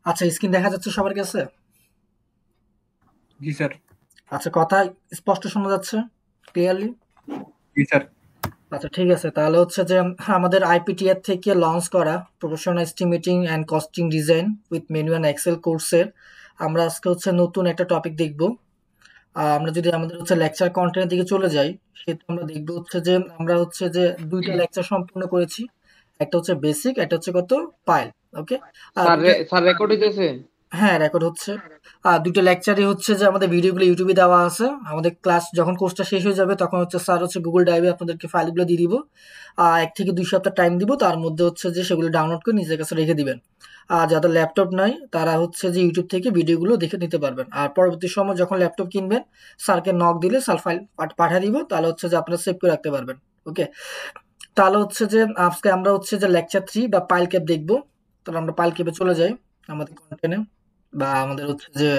আচ্ছা, স্ক্রিন দেখা যাচ্ছে সবার কাছে? জি স্যার। আচ্ছা, কথা স্পষ্ট শোনা যাচ্ছে? ক্লিয়ারলি? জি স্যার। আচ্ছা, ঠিক আছে। তাহলে হচ্ছে যে আমাদের আইপিটিআর থেকে লঞ্চ করা professional estimating and costing design with menu and Excel কোর্সের আমরা আজকে হচ্ছে নতুন একটা টপিক দেখব। আমরা যদি আমাদের হচ্ছে লেকচার কন্টেন্টের দিকে চলে যাই, সেটা আমরা দেখব হচ্ছে যে আমরা হচ্ছে যে ২ টা লেকচার সম্পূর্ণ করেছি। একটা হচ্ছে বেসিক, একটা হচ্ছে কত পাইল। ওকে? আর স্যার ২ টা স্যার রেকর্ড হইতেছে? হ্যাঁ, রেকর্ড হচ্ছে। ২ টা লেকচারই হচ্ছে যে আমাদের ভিডিওগুলো ইউটিউবে দেওয়া আছে। আমাদের ক্লাস যখন কোর্সটা শেষ হয়ে যাবে তখন হচ্ছে স্যার হচ্ছে গুগল ড্রাইভে আপনাদেরকে ফাইলগুলো দিয়ে দিব। ১ থেকে ২ সপ্তাহ টাইম দিব। তার মধ্যে হচ্ছে যে সেগুলো ডাউনলোড করে নিজের কাছে রেখে দিবেন। আর যাদের ল্যাপটপ নাই তারা হচ্ছে যে ইউটিউব থেকে ভিডিওগুলো দেখে নিতে পারবেন। আর পরবর্তী সময় যখন ল্যাপটপ কিনবেন, স্যারকে নক দিলে স্যার ফাইল পাঠায় দিব। তাহলে হচ্ছে যে আপনারা সেভ করে রাখতে পারবেন। ওকে? তাহলে হচ্ছে যে আজকে আমরা হচ্ছে যে লেকচার 3 বা পাইল ক্যাপ দেখব। তাহলে আমরা পাইল ক্যাপে চলে যাই আমাদের কন্টেন্টে। বা আমাদের হচ্ছে যে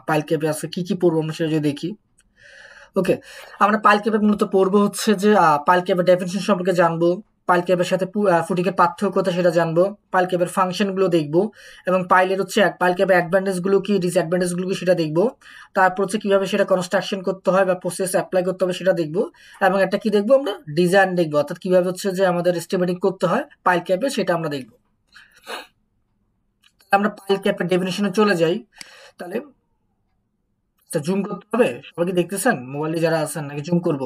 পাইল ক্যাপে আজকে কি কি পড়বো আমরা সেটা যদি দেখি। ওকে, আমরা পাইল ক্যাপে মূলত পড়বো হচ্ছে যে পাইল ক্যাপের ডেফিনিশন সম্পর্কে জানবো, পাইল ক্যাপের সাথে ফুটিং এর পার্থক্যতা সেটা জানবো, পাইল ক্যাপের ফাংশন গুলো দেখবো, এবং পাইলের হচ্ছে পাইল ক্যাপের অ্যাডভান্টেজ গুলো কি, ডিসঅ্যাডভান্টেজ গুলো কি সেটা দেখবো। তারপর হচ্ছে কিভাবে সেটা কনস্ট্রাকশন করতে হয় বা প্রসেস অ্যাপ্লাই করতে হবে সেটা দেখবো। এবং একটা কি দেখবো, আমরা ডিজাইন দেখবো, অর্থাৎ কিভাবে হচ্ছে যে আমাদের এস্টিমেটিং করতে হয় পাইল ক্যাপে সেটা আমরা দেখবো। আমরা পাইল ক্যাপের ডেফিনিশনে চলে যাই। তাহলে জুম করতে হবে? সবাই কি দেখতেছেন মোবাইলে যারা আছেন, নাকি জুম করব?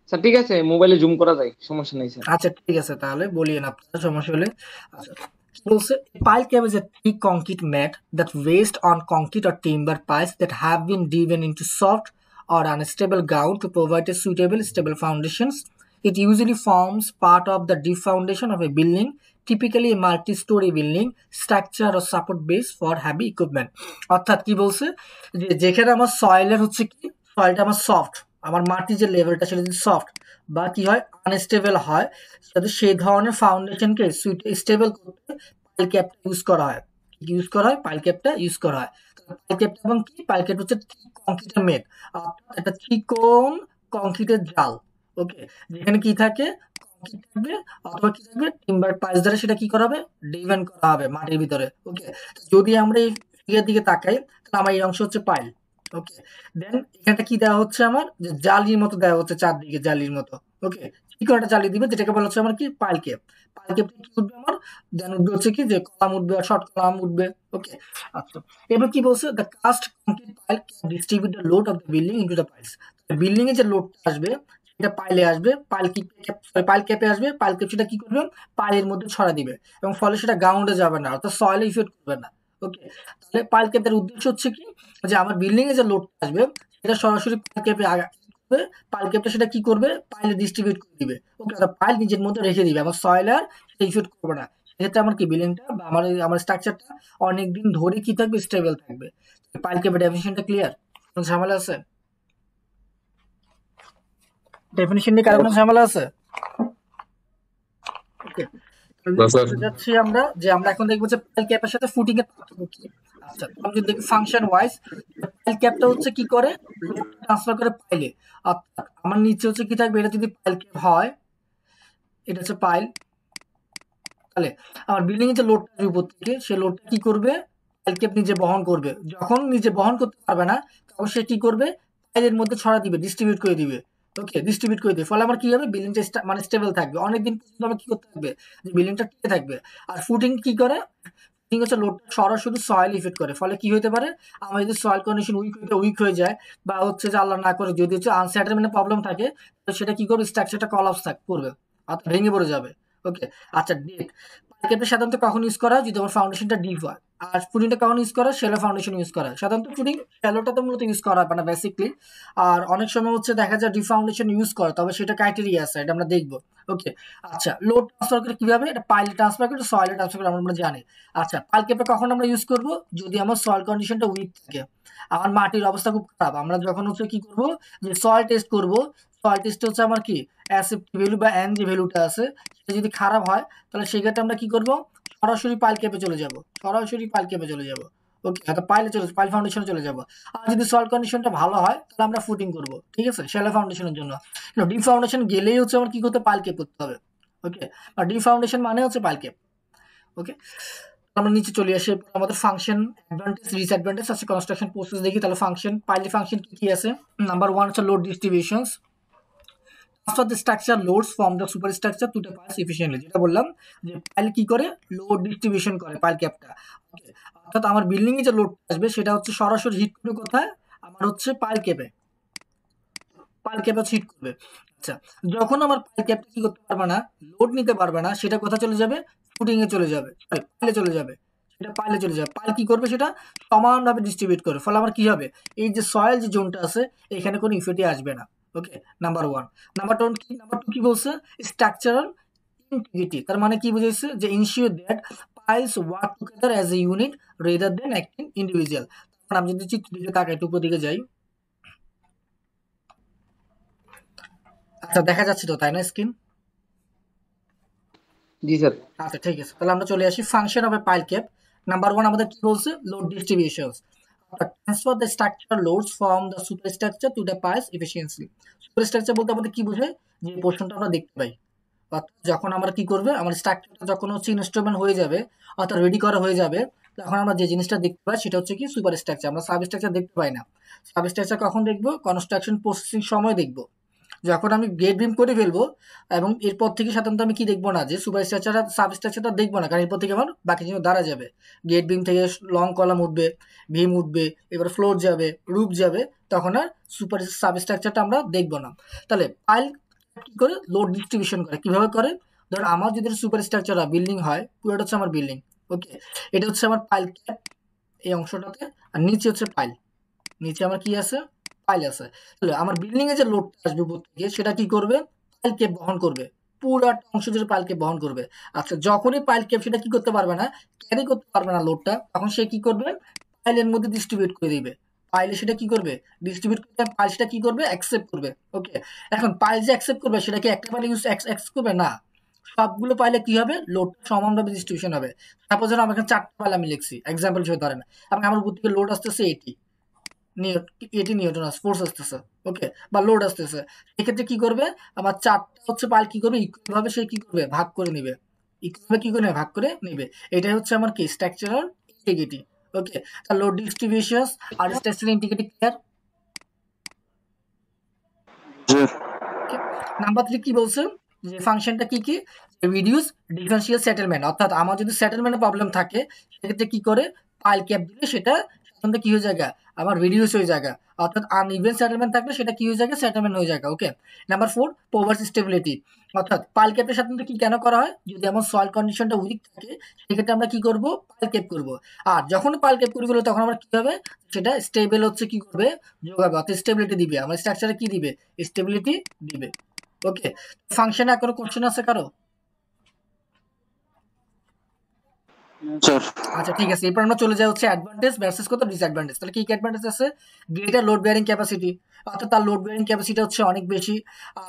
স্যার ঠিক আছে, মোবাইলে জুম করা যায়, সমস্যা নাই স্যার। আচ্ছা, ঠিক আছে, তাহলে বলিয়েন আপনারা সমস্যা হলে। আচ্ছা, কি বলছে? Pile cap is a thick concrete mat that based on concrete or timber piles that have been driven into soft or unstable ground to provide a suitable stable foundations. It usually forms part of the deep foundation of a building, typically a multi-story building structure or support base for heavy equipment. অর্থাৎ কি বলছে, যে যেখানে আমার সয়েলের হচ্ছে কি, সয়েলটা আমার soft, আমার মাটির যে লেভেলটা সেটা যদি সফট বা কি হয় আনস্টেবল হয়, যাতে সেই ধরনের ফাউন্ডেশনকে স্টেবল করতে পাইল ক্যাপটা ইউজ করা হয়। কি ইউজ করা হয়? পাইল ক্যাপটা ইউজ করা হয়। পাইল ক্যাপটা এবং কি, পাইল ক্যাপ হচ্ছে কংক্রিটের মেড, অর্থাৎ একটা চিকন কংক্রিটের জাল। ওকে, যেখানে কি থাকে, কংক্রিট থাকবে অথবা কি থাকবে, টিম্বার পাইলস দ্বারা সেটা কি করা হবে, ডিভাইন করা হবে মাটির ভিতরে। ওকে, যদি আমরা এই ফিগার দিকে তাকাই, তাহলে আমার এই অংশ হচ্ছে পাইল। ওকে, দেন এখানটা কি দেওয়া হচ্ছে, আমার যে জালির মতো দেওয়া হচ্ছে, চারদিকে জালির মতো। ওকে, চিকন একটা জালি দিবে, যেটাকে বলা হচ্ছে আমার কি, পাইল কেপ। পাইল কেপ কি উঠবে আমার, দেন উঠবে হচ্ছে কি, যে কলাম উঠবে আর শর্ট কলাম উঠবে। ওকে, আচ্ছা, এবার কি বলছে, the cast concrete pile can distribute the load of the building into the piles. Building এ যে লোডটা আসবে সেটা পাইলে আসবে, পাইল কি, পাইল ক্যাপে আসবে, পাইল ক্যাপ সেটা কি করবে, পাইলের মধ্যে ছড়া দিবে, এবং ফলে সেটা গ্রাউন্ডে যাবে না, অর্থাৎ সয়েলে ইফেক্ট করবে না। ওকে, তাহলে পাইল ক্যাপের উদ্দেশ্য হচ্ছে কি, যে আমার বিল্ডিং এ যে লোডটা আসবে সেটা সরাসরি পাইল ক্যাপে করবে, পাইল ক্যাপটা সেটা কি করবে, পাইলে ডিস্ট্রিবিউট করে দিবে। ওকে, অর্থাৎ পাইল নিজের মধ্যে রেখে দিবে, আমার সয়েল আর সেটা ইফেক্ট করবে না। সেক্ষেত্রে আমার কি বিল্ডিংটা বা আমার স্ট্রাকচারটা অনেক দিন ধরে কি থাকবে, স্টেবল থাকবে। পাইল ক্যাপের ডেফিনিশনটা ক্লিয়ার? কোনো ঝামেলা আছে? ডেফিনিশন নিয়ে কারো কোনো ঝামেলা আছে? ওকে, না স্যার। যাচ্ছি আমরা, যে আমরা এখন দেখবো যে পাইল ক্যাপের সাথে ফুটিং এর পার্থক্য কি। আচ্ছা, আমরা যদি দেখি ফাংশন ওয়াইজ, পাইল ক্যাপটা হচ্ছে কি করে, ট্রান্সফার করে পাইলে। অর্থাৎ আমার নিচে হচ্ছে কি থাকবে, এটা যদি পাইল ক্যাপ হয়, এটা হচ্ছে পাইল, তাহলে আমার বিল্ডিং এর যে লোডটা আসবে উপর থেকে, সেই লোডটা কি করবে, পাইল ক্যাপ নিজে বহন করবে। যখন নিজে বহন করতে পারবে না, তখন সে কি করবে, পাইলের মধ্যে ছড়া দিবে, ডিস্ট্রিবিউট করে দিবে। ওকে, ডিস্ট্রিবিউট করে দিবে, ফলে আমার কি হবে, বিল্ডিংটা মানে স্টেবল থাকবে, অনেকদিন পর্যন্ত আমার কি করতে থাকবে, যে বিল্ডিংটা টিকে থাকবে। আর ফুটিং কি করে, ফুটিং হচ্ছে লোড সরাসরি সয়েল ইফেক্ট করে, ফলে কি হতে পারে, আমার যদি সয়েল কন্ডিশন উইক হয়ে যায়, বা হচ্ছে যে আল্লাহ না করে যদি হচ্ছে আনসেটেলমেন্ট প্রবলেম থাকে, তো সেটা কি করবে, স্ট্রাকচারটা কলাপস করবে, অর্থাৎ ভেঙে পড়ে যাবে। ওকে, আচ্ছা, ডেট পাইকেটটা সাধারণত কখন ইউজ করা হয়, যদি আমার ফাউন্ডেশনটা ডিপ হয়। আর ফুডিংটা কখন ইউজ করা হয়, শ্যালো ফাউন্ডেশন ইউজ করা হয়। সাধারণত ফুডিং শ্যালোটাতে মূলত ইউজ করা হয় না বেসিকলি। আর অনেক সময় হচ্ছে দেখা যায় ডিপ ফাউন্ডেশন ইউজ করে, তবে সেটা ক্রাইটেরিয়া আছে, এটা আমরা দেখবো। ওকে, আচ্ছা, লোড ট্রান্সফার করে কিভাবে, এটা পাইলে ট্রান্সফার করে সয়েলে ট্রান্সফার করে আমরা জানি। আচ্ছা, পাইল ক্যাপটা কখন আমরা ইউজ করব, যদি আমার সয়েল কন্ডিশনটা উইক থাকে, আমার মাটির অবস্থা খুব খারাপ, আমরা যখন হচ্ছে কি করব, যে সয়েল টেস্ট করব, সয়েল টেস্ট হচ্ছে আমার কি, অ্যাসিড ভ্যালু বা এন যে ভ্যালুটা আছে সেটা যদি খারাপ হয়, তাহলে সেক্ষেত্রে আমরা কি করব, সরাসরি পাইল ক্যাপে চলে যাব, সরাসরি পাইল ক্যাপে চলে যাব। ওকে, হয়তো পাইল ফাউন্ডেশনে চলে যাব। আর যদি সয়েল কন্ডিশনটা ভালো হয়, তাহলে আমরা ফুটিং করব, ঠিক আছে, শ্যালো ফাউন্ডেশনের জন্য। ডিপ ফাউন্ডেশন গেলেই হচ্ছে আমার কি করতে, পাইল ক্যাপ করতে হবে। ওকে, আর ডিপ ফাউন্ডেশন মানে হচ্ছে পাইল ক্যাপ। ওকে, আমরা নিচে চলে আসি, আমাদের ফাংশন অ্যাডভান্টেজ ডিসঅ্যাডভান্টেজ আছে, কনস্ট্রাকশন প্রসেস দেখি। তাহলে ফাংশন পাইলে ফাংশন কি কি আছে? নাম্বার 1 হচ্ছে load distributions, transfer the structure loads from the super structure two the piles efficiently. যেটা বললাম যে পাইল কি করে, লোড ডিস্ট্রিবিউশন করে পাইল ক্যাপটা। ওকে, অর্থাৎ আমার বিল্ডিং এ যে লোড আসবে সেটা হচ্ছে সরাসরি হিট করবে কোথায়, আমার হচ্ছে পাইল ক্যাপে, পাইল ক্যাপে হিট করবে। আচ্ছা, যখন আমার পাইল ক্যাপটা কি করতে পারবে না, লোড নিতে পারবে না, সেটা কোথায় চলে যাবে, ফুটিং এ চলে যাবে, পাইলে চলে যাবে, সেটা পাইলে চলে যাবে। পাইল কি করবে, সেটা সমানভাবে ডিস্ট্রিবিউট করে, ফলে আমার কি হবে, এই যে সয়েল যে জোনটা আছে এখানে কোনো ইফেক্টই আসবে না। ওকে, নাম্বার 1। নাম্বার 2 কি বলছে, স্ট্রাকচারাল ইন্টিগ্রিটি, তার মানে কি বুঝাইছে, যে ensure that piles work together as a unit rather than acting individual. আমি যদি চিত্র দিকে তাকাই, একটু উপর দিকে যাই। আচ্ছা, দেখা যাচ্ছে তো, তাই না স্ক্রিন? জি স্যার। আচ্ছা, ঠিক আছে, তাহলে আমরা চলে আসি function of a pile cap. Number 1 আমাদের কি বলছে, load distributions, transfer the structure loads from the superstructure to the piles efficiency. Superstructure বলতে আমাদের কি বোঝায়, যে পোর্শনটা আমরা দেখতে পাই। অর্থাৎ যখন আমরা কি করবে, আমার স্ট্রাকচারটা যখন হচ্ছে ইনস্ট্রুমেন্ট হয়ে যাবে, অর্থাৎ রেডি করা হয়ে যাবে, তখন আমরা যে জিনিসটা দেখতে পাই সেটা হচ্ছে কি সুপার স্ট্রাকচার। আমরা সাব স্ট্রাকচার দেখতে পাই না। সাব স্ট্রাকচার কখন দেখবো, কনস্ট্রাকশন প্রসেসিং সময় দেখবো, যখন আমি গেট বিম করে ফেলবো। এবং এরপর থেকে সাধারণত আমি কি দেখবো না, যে সুপার স্ট্রাকচার সাব স্ট্রাকচারটা দেখবো না, কারণ এরপর থেকে আমার বাকি জিনিস দাঁড়া যাবে। গেট বিম থেকে লং কলাম উঠবে, ভীম উঠবে, এবার ফ্লোর যাবে, রুপ যাবে, তখন আর সুপার সাব স্ট্রাকচারটা আমরা দেখবো না। তাহলে পাইল কি করে, লোড ডিস্ট্রিবিউশন করে, কিভাবে করে, ধরুন আমার যদি সুপার স্ট্রাকচার বিল্ডিং হয়, পুরোটা হচ্ছে আমার বিল্ডিং। ওকে, এটা হচ্ছে আমার পাইল ক্যাপ এই অংশটাতে, আর নিচে হচ্ছে পাইল, নিচে আমার কি আছে, পাইল আছে। তাহলে আমার বিল্ডিং এ যে লোডটা আসবে উপর থেকে, সেটা কি করবে, পাইল ক্যাপ বহন করবে, পুরোটা অংশ জুড়ে পাইল ক্যাপ বহন করবে। আচ্ছা, যখনই পাইল ক্যাপ সেটা কি করতে পারবে না, ক্যারি করতে পারবে না লোডটা, তখন সে কি করবে, পাইলের মধ্যে ডিস্ট্রিবিউট করে দিবে। পাইলে সেটা কি করবে, ডিস্ট্রিবিউট করতে, পাইল সেটা কি করবে, অ্যাকসেপ্ট করবে। ওকে, এখন পাইল যে অ্যাকসেপ্ট করবে, সেটা কি একটা পাইলে ইউজ অ্যাকসেপ্ট করবে না, সবগুলো পাইলে কি হবে, লোড সমানভাবে ডিস্ট্রিবিউশন হবে। সাপোজ ধরো আমার এখানে 4টা পাইল আমি লিখছি এক্সাম্পল হিসেবে ধরেন, এবং আমার উপর থেকে লোড আসতেছে 80 নিউটন ফোর্স আসতেছে। ওকে, বা লোড আসতেছে, এক্ষেত্রে কি করবে, আমার 4টা হচ্ছে পাইল কি করবে, ইকুয়াল ভাবে সে কি করবে, ভাগ করে নিবে, ইকুয়াল ভাবে কি করে নেবে, ভাগ করে নিবে। এটাই হচ্ছে আমার কি স্ট্রাকচারাল ইন্টিগ্রিটি। ওকে, তাহলে লোড ডিস্ট্রিবিউশন আর স্ট্রাকচারাল ইন্টিগ্রিটি ক্লিয়ার। নাম্বার 3 কি বলছে, যে ফাংশনটা কি কি, রিডিউস ডিফারেন্সিয়াল সেটেলমেন্ট, অর্থাৎ আমার যদি সেটেলমেন্টের প্রবলেম থাকে, সেক্ষেত্রে কি করে, পাইল ক্যাপ দিলে সেটা সাধারণত কি হয়ে যায়, আমার রিডিউস হয়ে যায়, অর্থাৎ আনইভেন সেটেলমেন্ট থাকলে সেটা কি হয়ে যায়, সেটেলমেন্ট হয়ে যায়। ওকে, নাম্বার 4 পোভার স্টেবিলিটি, অর্থাৎ পাইল ক্যাপের সাধারণত কি কেন করা হয়, যদি আমার সয়েল কন্ডিশনটা উইক থাকে, সেক্ষেত্রে আমরা কি করব, পাইল ক্যাপ করব। আর যখন পাইল ক্যাপ করে ফেলবো, তখন আমরা কি হবে, সেটা স্টেবল হচ্ছে কি করবে, যোগাবে, অর্থাৎ স্টেবিলিটি দিবে, আমার স্ট্রাকচারে কি দিবে, স্টেবিলিটি দিবে। ওকে, ফাংশনে কোনো কোশ্চেন আছে কারো? আচ্ছা, ঠিক আছে, এরপর আমরা চলে যাই হচ্ছে অ্যাডভান্টেজ ভার্সেস কত ডিসঅ্যাডভান্টেজ। তাহলে কি কি অ্যাডভান্টেজ আছে, গ্রেটার লোড বেয়ারিং ক্যাপাসিটি, অর্থাৎ তার লোড বেয়ারিং ক্যাপাসিটি হচ্ছে অনেক বেশি।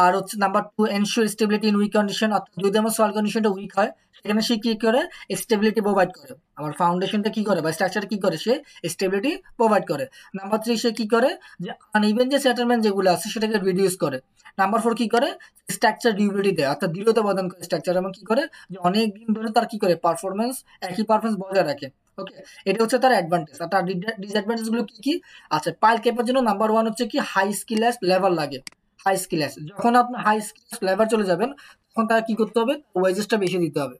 আর হচ্ছে number 2 ensure stability in weak condition, অর্থাৎ যদি আমার সয়েল কন্ডিশনটা উইক হয়, সেখানে সে কি করে, স্টেবিলিটি প্রোভাইড করে, আমার ফাউন্ডেশনটা কি করে বা স্ট্রাকচারটা কি করে, সে স্টেবিলিটি প্রোভাইড করে। নাম্বার 3 সে কি করে, যে আনইভেন যে সেটেলমেন্ট যেগুলো আছে সেটাকে রিডিউস করে। নাম্বার 4 কি করে, স্ট্রাকচার ডিউরেবিলিটি দেয়, অর্থাৎ দৃঢ়তা প্রদান করে স্ট্রাকচার, এবং কি করে, যে অনেক দিন ধরে তার কি করে পারফরমেন্স, একই পারফরমেন্স বজায় রাখে। ওকে, এটা হচ্ছে তার অ্যাডভান্টেজ। আর তার ডিসঅ্যাডভান্টেজ গুলো কি কি, আচ্ছা, পাইল ক্যাপের জন্য নাম্বার 1 হচ্ছে কি, হাই স্কিলেস লেভেল লাগে। হাই স্কিলেস, যখন আপনি হাই স্কিলেস লেভেল চলে যাবেন, তখন তার কি করতে হবে, ওয়েজেসটা বেশি দিতে হবে,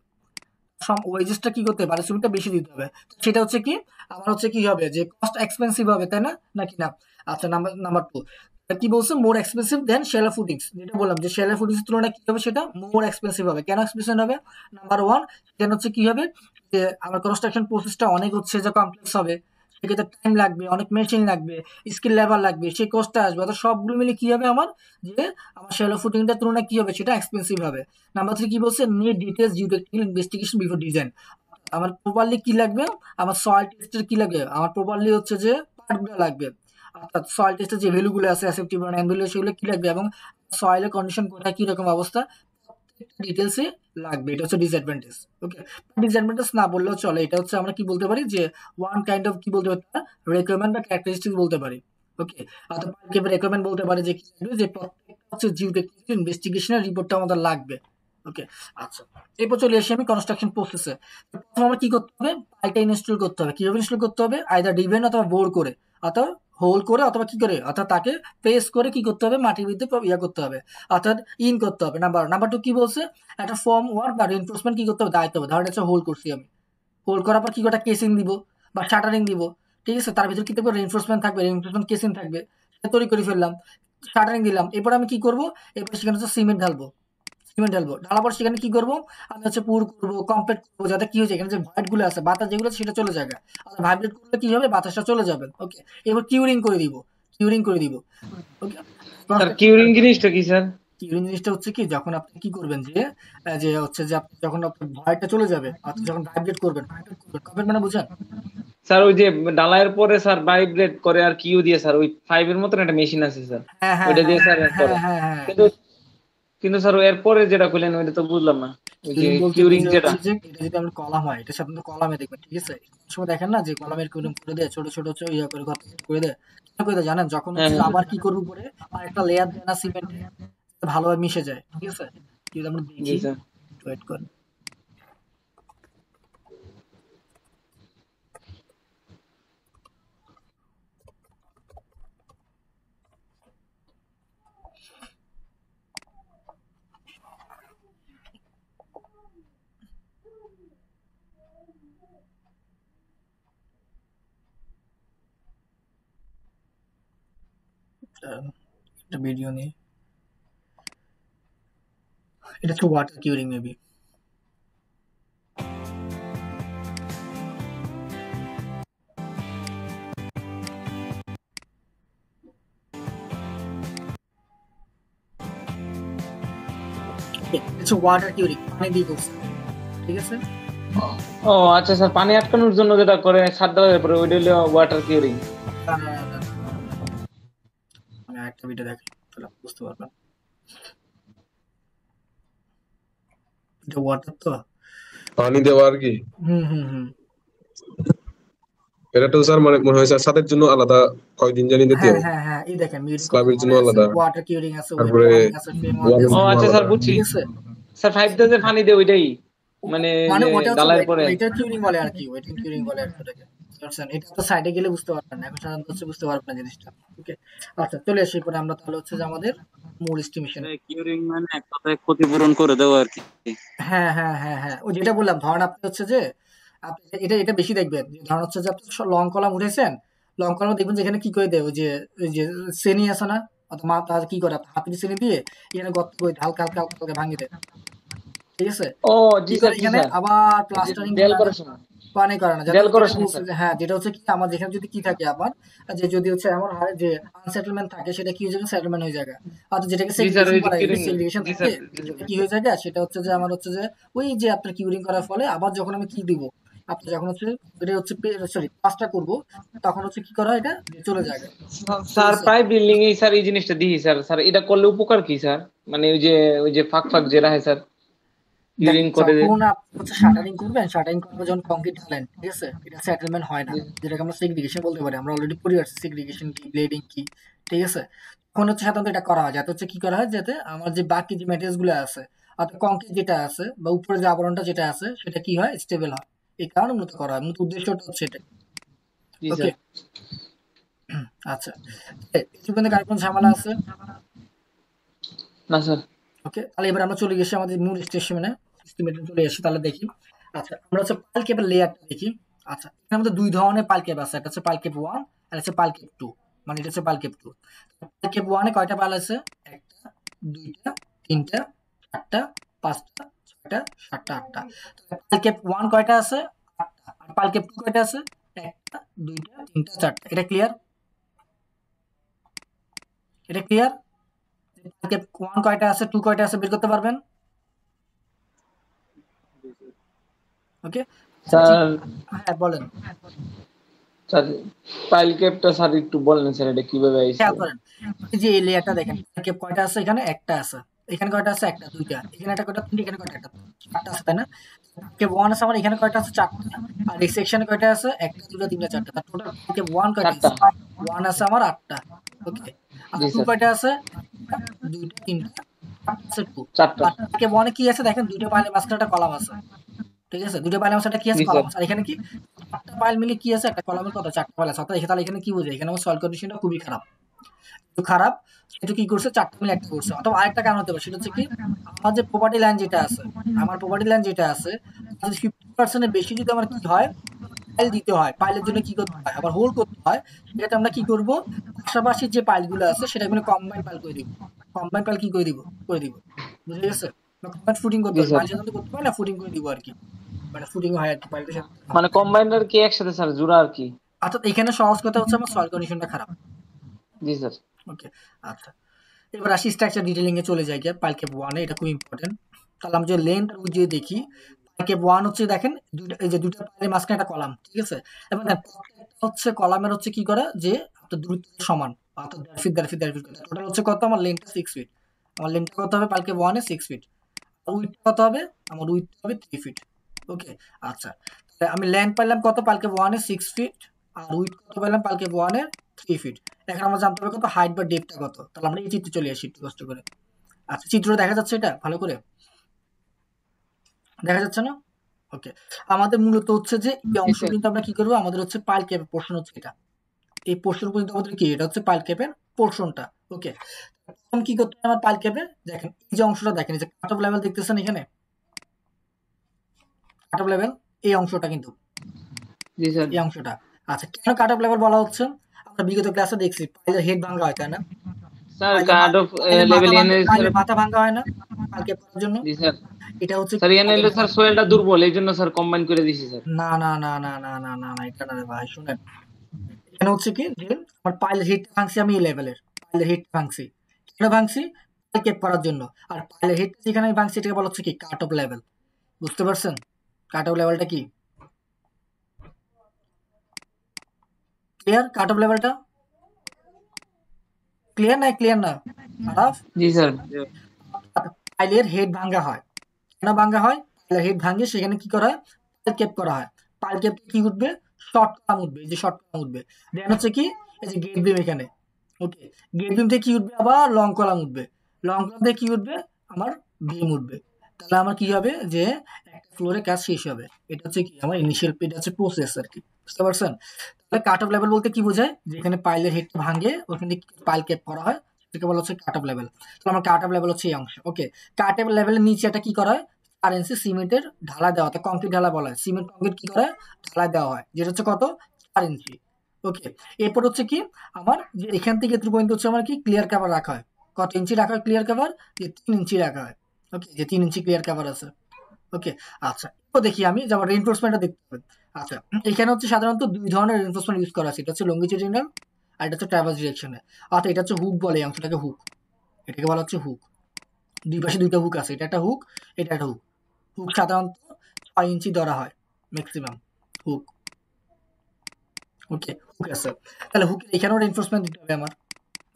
ওয়েজেসটা কি করতে হবে, পারিশ্রমিকটা বেশি দিতে হবে। সেটা হচ্ছে কি, আমার হচ্ছে কি হবে, যে কস্ট এক্সপেন্সিভ হবে, তাই না, নাকি না। আচ্ছা, নাম্বার 2 কি বলছে, মোর এক্সপেন্সিভ দেন শেলার ফুটিংস, যেটা বললাম যে শেলার ফুটিংস তুলনায় কি হবে, সেটা মোর এক্সপেন্সিভ হবে। কেন এক্সপেন্সিভ হবে, নাম্বার 1 সেখানে হচ্ছে কি হবে, যে আমার কনস্ট্রাকশন প্রসেসটা অনেক হচ্ছে যে কমপ্লেক্স হবে, সেক্ষেত্রে টাইম লাগবে, অনেক মেশিন লাগবে, স্কিল লেবার লাগবে, সেই কস্টটা আসবে, অর্থাৎ সবগুলো মিলে কি হবে আমার, যে আমার শেলার ফুটিংটার তুলনায় কি হবে, সেটা এক্সপেন্সিভ হবে। নাম্বার 3 কি বলছে, need details due technical investigation before design, আমার প্রপারলি কি লাগবে, আমার সয়েল টেস্টের কি লাগবে, আমার প্রপারলি হচ্ছে যে পার্টগুলো লাগবে, অর্থাৎ সয়েল টেস্টের যে ভ্যালুগুলো আছে, অ্যাসেপ্টিভ ভ্যালু, সেগুলো কি লাগবে, এবং সয়েলের কন্ডিশন কোথায় কি রকম অবস্থা, ডিটেলসে লাগবে। এটা হচ্ছে ডিসঅ্যাডভান্টেজ। ওকে, ডিসঅ্যাডভান্টেজ না বললেও চলে, এটা হচ্ছে আমরা কি বলতে পারি, যে ওয়ান কাইন্ড অফ কি বলতে পারি, রিকোয়ারমেন্ট বা ক্যারেক্টারিস্টিক্স বলতে পারি। ওকে, অথবা রিকোয়ারমেন্ট বলতে পারি, যে কি লাগবে, যে প্রত্যেকটা হচ্ছে জিও টেকনিক্যাল ইনভেস্টিগেশনের রিপোর্টটা আমাদের লাগবে। ওকে, আচ্ছা, এরপর চলে আসি আমি কনস্ট্রাকশন প্রসেসে। প্রথম আমরা কি করতে হবে, পাইলটা ইনস্টল করতে হবে। কিভাবে ইনস্টল করতে হবে, আইদার ডিভেন অথবা বোর করে, অথবা হোল করে, অথবা কি করে, অর্থাৎ তাকে প্রেস করে কি করতে হবে, মাটির ভিতরে ইয়া করতে হবে, অর্থাৎ ইন করতে হবে। নাম্বার টু কি বলছে, একটা ফর্ম ওয়ার্ক বা রিইনফোর্সমেন্ট কি করতে হবে, দাঁড়াইতে হবে। ধরেন হচ্ছে হোল করছি আমি, হোল করার পর কি করে কেসিং দিব বা শাটারিং দিব, ঠিক আছে। তার ভিতরে কি থাকবে, রিইনফোর্সমেন্ট থাকবে, রিইনফোর্সমেন্ট কেসিং থাকবে, সেটা তৈরি করে ফেললাম, শাটারিং দিলাম। এরপর আমি কি করব, এরপর সেখানে হচ্ছে সিমেন্ট ঢালবো, ঢালার পর সেখানে কি করবো, আমি হচ্ছে পুর করবো, কমপ্লিট করবো, যাতে কি হয়েছে এখানে যে ভয়েড গুলো আছে, বাতাস যেগুলো আছে সেটা চলে যাবে। আর ভাইব্রেট করলে কি হবে, বাতাসটা চলে যাবে। ওকে, এবার কিউরিং করে দিব, ওকে। স্যার কিউরিং জিনিসটা কি স্যার? কিউরিং জিনিসটা হচ্ছে কি, যখন আপনি কি করবেন যে যে হচ্ছে যে আপনি যখন আপনার ভয়েডটা চলে যাবে, আপনি যখন ভাইব্রেট করবেন, কমপ্লিট মানে বুঝেন স্যার ওই যে ডালায়ের পরে স্যার ভাইব্রেট করে আর কিউ দিয়ে স্যার ওই 5 এর মতন একটা মেশিন আছে স্যার, হ্যাঁ হ্যাঁ ওইটা দিয়ে হ্যাঁ স্যার করে। হ্যাঁ হ্যাঁ। কিন্তু কিন্তু স্যার এরপরে যেটা কইলেন ওইটা তো বুঝলাম না, ওই যে কিউরিং বলতে কিউরিং বুঝে যেটা। হচ্ছে যে এটা যদি আমরা কলাম হয়, এটা সাধারণত কলামে দেখবেন, ঠিক আছে। সময় দেখেন না যে কলামের কিউরিং করে দেয়, ছোট ছোট হচ্ছে ইয়া করে গর্ত করে দেয়, কেন করে দেয় জানেন, যখন হ্যাঁ হচ্ছে হ্যাঁ আবার কি করবো পরে, আর একটা লেয়ার দেয় না সিমেন্টে, ভালোভাবে মিশে যায়, ঠিক আছে। যদি আমরা জি দেখি, স্যার। ওয়েট করেন, একটা ভিডিও নিয়ে, এটা হচ্ছে ওয়াটার কিউরিং মেবি। এটা হচ্ছে ওয়াটার কিউরিং, পানি দিয়ে করছে, ঠিক আছে। ও আচ্ছা স্যার, পানি আটকানোর জন্য যেটা করে ছাদ দেওয়ার পরে ওইটা হলো ওয়াটার কিউরিং। না, না, না, না, আমি একটা ভিডিও দেখি, তাহলে আপনি বুঝতে পারবেন। এটা ওয়াটার তো, পানি দেওয়া আর কি। হুম হুম হুম, এটা তো স্যার মানে মনে হয় স্যার ছাদের জন্য আলাদা কয়দিন জানি দিতে হ্যাঁ হবে, হ্যাঁ হ্যাঁ, এই দেখেন মিউজিক কত স্ল্যাবের জন্য ধরনের আছে, আলাদা, ওয়াটার কিউরিং আছে, ওয়েব তারপরে ওয়ার্মিং আছে, ফ্রেম ওয়ার্ক ওয়ালের ও আছে, জন্য আচ্ছা আলাদা। স্যার বুঝছি। ঠিক আছে। স্যার 5 দিয়ে পানি দেয় ওইটাই, মানে মানে যে ওটা হচ্ছে ডালার পরে। ওয়েটার কিউরিং বলে আর কি, ওয়েটিং কিউরিং বলে আর কি ওটাকে, বুঝছেন। এটা তো সাইডে গেলে বুঝতে পারবেন না, এখন সাধারণত হচ্ছে বুঝতে পারবেন না জিনিসটা। ওকে, আচ্ছা, চলে আসি পরে আমরা তাহলে হচ্ছে যে আমাদের মূল এস্টিমেশন। কিউরিং মানে এক কথায় ক্ষতিপূরণ করে দেওয়া আর কি। হ্যাঁ হ্যাঁ হ্যাঁ হ্যাঁ, ওই যেটা বললাম, ধরেন আপনি হচ্ছে যে আপনি এটা এটা বেশি দেখবেন, যে ধরেন হচ্ছে যে আপনি লং কলাম উঠেছেন, লং কলাম দেখবেন যেখানে কি করে দেয়, ওই যে শ্রেণী আছে না, অথবা তার কি করে, আপনি হাতের শ্রেণী দিয়ে এখানে গর্ত করে হালকা হালকা হালকা হালকা ভাঙিয়ে দেয়, ঠিক আছে। ও কি জি করে স্যার, জি এখানে স্যার। আবার এই যে প্লাস্টারিং দেয়াল করার সময়, পানি করে না, যাতে দেয়াল করার যেটা সময় বলছে স্যার। যে হ্যাঁ, যেটা হচ্ছে কি আমার যেখানে যদি কি থাকে আমার, যে যদি হচ্ছে এমন হয় যে আনসেটেলমেন্ট থাকে, সেটা কি হয়ে যাবে, সেটেলমেন্ট হয়ে যায়। আর যেটাকে জি স্যার, সেগ্রিগেশন ওই যে বলা হয়, কিউরিং। সেগ্রিগেশন জি থাকে, স্যার, জি সেটা স্যার। কি হয়ে যায়, সেটা হচ্ছে যে আমার হচ্ছে যে ওই যে আপনার কিউরিং করার ফলে আবার যখন আমি কি দিব, আপনি যখন হচ্ছে এটা হচ্ছে সরি পাসটা করব, তখন হচ্ছে কি করা হয়, এটা চলে যায়, ঠিক স্যার আছে। প্রায় বিল্ডিং এই স্যার এই জিনিসটা দিই স্যার। স্যার এটা করলে উপকার কি স্যার? মানে ওই যে ফাঁক ফাঁক যে রাখে স্যার, কিউরিং দেখেন করে দেয়। যখন আপনি হচ্ছে শাটারিং করবেন, শাটারিং করার পর যখন কংক্রিট ঢালেন, ঠিক আছে, এটা সেটেলমেন্ট হয় না, জি যেটাকে আমরা সেগ্রিগেশন বলতে পারি, আমরা অলরেডি পড়ে আসছি সেগ্রিগেশন কি, ব্লেডিং কি, ঠিক আছে। তখন হচ্ছে সাধারণত এটা করা হয়, যাতে হচ্ছে কি করা হয়, যাতে আমার যে বাকি যে ম্যাটেরিয়ালস গুলো আছে, অর্থাৎ কংক্রিট যেটা আছে বা উপরে যে আবরণটা যেটা আছে, সেটা কি হয়, স্টেবল হয়। এই কারণে মূলত করা হয়, মূলত উদ্দেশ্যটা হচ্ছে এটা। জি ওকে, স্যার। আচ্ছা, কিছু কিন্তু কার কোনো ঝামেলা আছে? না স্যার। ওকে, তাহলে এবার আমরা চলে গেছি আমাদের মূল স্টেশনে, এস্টিমেটে চলে এসেছি, তাহলে দেখি। আচ্ছা, আমরা হচ্ছে পাইল কেবের লেয়ারটা দেখি। আচ্ছা, এখানে আমাদের দুই ধরনের পাইল কেব আছে, একটা হচ্ছে পাইল কেব 1 আর হচ্ছে পাইল কেব 2, মানে এটা হচ্ছে পাইল কেব 2। পাইল কেব 1 এ কয়টা পাইল আছে, একটা, দুইটা, তিনটা, চারটা, পাঁচটা, ছয়টা, সাতটা, আটটা। পাইল কেব 1 কয়টা আছে, আটটা। আর পাইল কেব 2 কয়টা আছে, একটা, দুইটা, তিনটা, চারটা। এটা ক্লিয়ার, এটা ক্লিয়ার। পাইল কেব 1 কয়টা আছে, 2 কয়টা আছে বের করতে পারবেন? ওকে, আচ্ছা, ঠিক, স্যার হ্যাঁ বলেন। স্যার পাইল ক্যাপটা স্যার একটু বলেন স্যার, এটা কিভাবে আইছে? খেয়াল করেন, এই যে এই লেয়ারটা দেখেন, কেপ কয়টা আছে, এখানে একটা আছে, এখানে কয়টা আছে, একটা, দুইটা, এখানে একটা, কয়টা, তিনটা, এখানে কয়টা, একটা, চারটা আছে, তাই না? কেপ ওয়ান আছে আমার, এখানে কয়টা আছে, চারটা। আর এই সেকশনে কয়টা আছে, একটা, দুইটা, তিনটা, চারটা। তার টোটাল কেপ ওয়ান কয়টা চারটা। আছে, ওয়ান আছে আমার আটটা। ওকে, আর জি টু স্যার। কয়টা আছে, একটা, দুইটা, তিনটা, চারটা। পার্টকে ওয়ানে কি আছে দেখেন, দুইটা পাইলের মাঝখানে একটা কলাম আছে, ঠিক আছে, দুইটা পাইলের মাঝখানে কি আছে, জি কলাম স্যার। আছে। আর এখানে কি চারটা পাইল মিলে কি আছে, একটা কলামের কত, চারটা পাইল আছে। অর্থাৎ তাহলে এখানে কি বোঝায়, এখানে আমার সয়েল কন্ডিশনটা খুবই খারাপ, একটু খারাপ। সেটা কি করছে, চারটা মিলে একটা করছে। অথবা আরেকটা কারণ হতে পারে, সেটা হচ্ছে কি আমার যে প্রপার্টি লাইন যেটা আছে, আমার প্রপার্টি লাইন যেটা আছে, 50% এর বেশি যদি আমার কি হয়, পাইল দিতে হয়, পাইলের জন্য কি করতে হয়, আবার হোল করতে হয়। সেক্ষেত্রে আমরা কি করব, পাশাপাশি যে পাইলগুলো আছে সেটা এখানে কম্বাইন পাইল করে দিব, কম্বাইন পাইল কি করে দিব, বুঝে গেছে? কম্বাইন ফুটিং করতে জি হবে, স্যার। পাইল সাথে করতে হয় না, ফুটিং করে দিব আর কি, মানে ফুটিং হয় আর কি পাইলের সাথে। মানে কম্বাইন্ডার কি একসাথে স্যার জোড়া আর কি? অর্থাৎ এখানে সহজ কথা হচ্ছে আমার সয়েল কন্ডিশনটা খারাপ। জি স্যার। ওকে, আচ্ছা, এবার আসি স্ট্রাকচার ডিটেইলিং এ চলে যাই, পাইল ক্যাপ 1 এ, এটা খুব ইম্পর্টেন্ট। তাহলে আমি যে লেন্থ আর উইডথ যদি দেখি, পাইল ক্যাপ 1 হচ্ছে দেখেন দুইটা, এই যে দুইটা পাইলের মাঝখানে একটা কলাম, ঠিক আছে। এবং প্রত্যেকটা হচ্ছে কলামের হচ্ছে কি করে যে আপনার দূরত্ব সমান, অর্থাৎ 1.5 ফিট টোটাল হচ্ছে কত, আমার লেন্থটা 6 ফিট, আমার লেন্থটা কত হবে পাইল ক্যাপ 1 এ 6 ফিট, উইডথ কত হবে, আমার উইডথ হবে 3 ফিট। ওকে, আচ্ছা, তাহলে আমি লেন্থ পাইলাম কত পাইল ক্যাপ 1 এ 6 ফিট, আর উইডথ কত পাইলাম পাইল ক্যাপ 1 এ 3 ফিট। এখন আমরা জানতে হবে কত হাইট বা ডেপথটা কত। তাহলে আমরা এই চিত্রে চলে আসি একটু কষ্ট করে। আচ্ছা, চিত্রটা দেখা যাচ্ছে, এটা ভালো করে দেখা যাচ্ছে না? ওকে, আমাদের মূলত হচ্ছে যে এই অংশ কিন্তু আমরা কি করবো, আমাদের হচ্ছে পাইল ক্যাপের পোর্শন হচ্ছে এটা, এই পোর্শন পর্যন্ত আমাদের কি, এটা হচ্ছে পাইল ক্যাপের পোর্শনটা। ওকে, প্রথম কি করতে হবে আমার পাইল ক্যাপে, দেখেন এই যে অংশটা দেখেন, এই যে কাট অফ লেভেল দেখতেছেন এখানে, কাট অফ লেভেল এই অংশটা কিন্তু, জি স্যার। এই অংশটা। আচ্ছা, কেন কাট অফ লেভেল বলা হচ্ছে, আমরা বিগত ক্লাসে দেখছি পাইলের হেড ভাঙা হয়, তাই না? স্যার কার্ড অফ লেভেল এনে স্যার। পাইলের মাথা ভাঙা হয় না পাইল ক্যাপ করার জন্য? জি স্যার। এটা হচ্ছে স্যার এনে হলো স্যার সোয়েলটা দুর্বল, এই জন্য স্যার কম্বাইন করে দিছি স্যার। না না না না না না না না, এটা না রে ভাই, শুনেন, এখানে হচ্ছে কি যে আমার পাইলের হেডটা ভাঙছি আমি এই লেভেলের, পাইলের হেডটা ভাঙছি কেন ভাঙছি, পাইল ক্যাপ করার জন্য। আর পাইলের হেডটা যেখানে আমি ভাঙছি এটাকে বলা হচ্ছে কি কাট অফ লেভেল, বুঝতে পারছেন? কাট অফ লেভেলটা কি ক্লিয়ার? কাট অফ লেভেলটা ক্লিয়ার না, ক্লিয়ার না আরাফ? জি স্যার। পাইলের হেড ভাঙা হয়, কেন ভাঙা হয়, পাইলের হেড ভাঙে সেখানে কি করা হয়, পাইল ক্যাপ করা হয়। পাইল ক্যাপ কি উঠবে, শর্ট কলাম উঠবে, এই যে শর্ট কলাম উঠবে। দেন হচ্ছে কি এই যে গেট বিম এখানে, ওকে, গেট বিম থেকে কি উঠবে, আবার লং কলাম উঠবে, লং কলাম থেকে কি উঠবে, আমার বিম উঠবে। তাহলে আমার কি হবে যে একটা ফ্লোরে কাজ শেষ হবে। এটা হচ্ছে কি আমার ইনিশিয়াল, এটা হচ্ছে প্রসেস আর কি, বুঝতে পারছেন? তাহলে কাট অফ লেভেল বলতে কি বোঝায়, যেখানে পাইলের হেডটা ভাঙে ওখানে পাইল ক্যাপ করা হয়, সেটাকে বলা হচ্ছে কাট অফ লেভেল। তাহলে আমার কাট অফ লেভেল হচ্ছে এই অংশ। ওকে, কাট অফ লেভেলের নিচে এটা কি করা হয়, 4 ইঞ্চি সিমেন্টের ঢালাই দেওয়া হয়, কংক্রিট ঢালাই বলা হয়, সিমেন্ট কংক্রিট কি করে ঢালাই দেওয়া হয়, যেটা হচ্ছে কত 4 ইঞ্চি। ওকে, এরপর হচ্ছে কি আমার যে এখান থেকে এত পর্যন্ত হচ্ছে আমার কি ক্লিয়ার কভার রাখা হয়, কত ইঞ্চি রাখা হয় ক্লিয়ার কভার, যে 3 ইঞ্চি রাখা হয়। ওকে, যে 3 ইঞ্চি ক্লিয়ার কভার আছে। ওকে, আচ্ছা, তো দেখি আমি যে আমার রেইনফোর্সমেন্টটা দেখতে হবে। আচ্ছা, এখানে হচ্ছে সাধারণত দুই ধরনের রেইনফোর্সমেন্ট ইউজ করা আছে, এটা হচ্ছে লঙ্গিটিউডিনাল আর এটা হচ্ছে ট্রাভার্স ডিরেকশনে। অর্থাৎ এটা হচ্ছে হুক বলে, এই অংশটাকে হুক, এটাকে বলা হচ্ছে হুক। দুই পাশে দুইটা হুক আছে, এটা একটা হুক, এটা একটা হুক। হুক সাধারণত 6 ইঞ্চি ধরা হয় ম্যাক্সিমাম হুক। ওকে, হুক আছে, তাহলে হুক এখানেও রেইনফোর্সমেন্ট দিতে হবে আমার।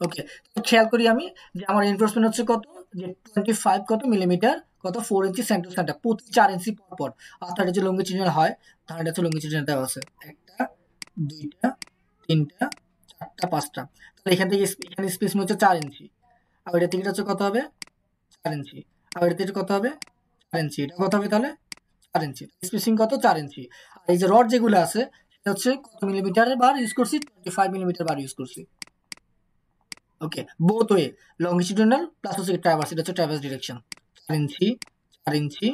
ওকে, খেয়াল করি আমি যে আমার রেইনফোর্সমেন্ট হচ্ছে কত, যে 25 কত মিলিমিটার, কত 4 ইঞ্চি সেন্টার সেন্টার প্রতি 4 ইঞ্চি পর পর। অর্থাৎ এটা যে লঙ্গিটিউডিনাল হয়, তাহলে এটা হচ্ছে লঙ্গিটিউডিনাল দেওয়া আছে একটা, দুইটা, তিনটা, চারটা, পাঁচটা। তাহলে এখান থেকে এখানে স্পেস হচ্ছে 4 ইঞ্চি, আর এটা থেকে হচ্ছে কত হবে 4 ইঞ্চি, আর এটা থেকে কত হবে 4 ইঞ্চি, এটা কত হবে তাহলে 4 ইঞ্চি, স্পেসিং কত 4 ইঞ্চি। আর এই যে রড যেগুলো আছে সেটা হচ্ছে কত মিলিমিটারের বার ইউজ করছি, 25 মিলিমিটার বার ইউজ করছি। ওকে, বোথ ওয়ে লংজিটিউডিনাল প্লাস হচ্ছে ট্রাভার্স, এটা হচ্ছে ট্রাভার্স ডিরেকশন। 4 ইঞ্চি 4 ইঞ্চি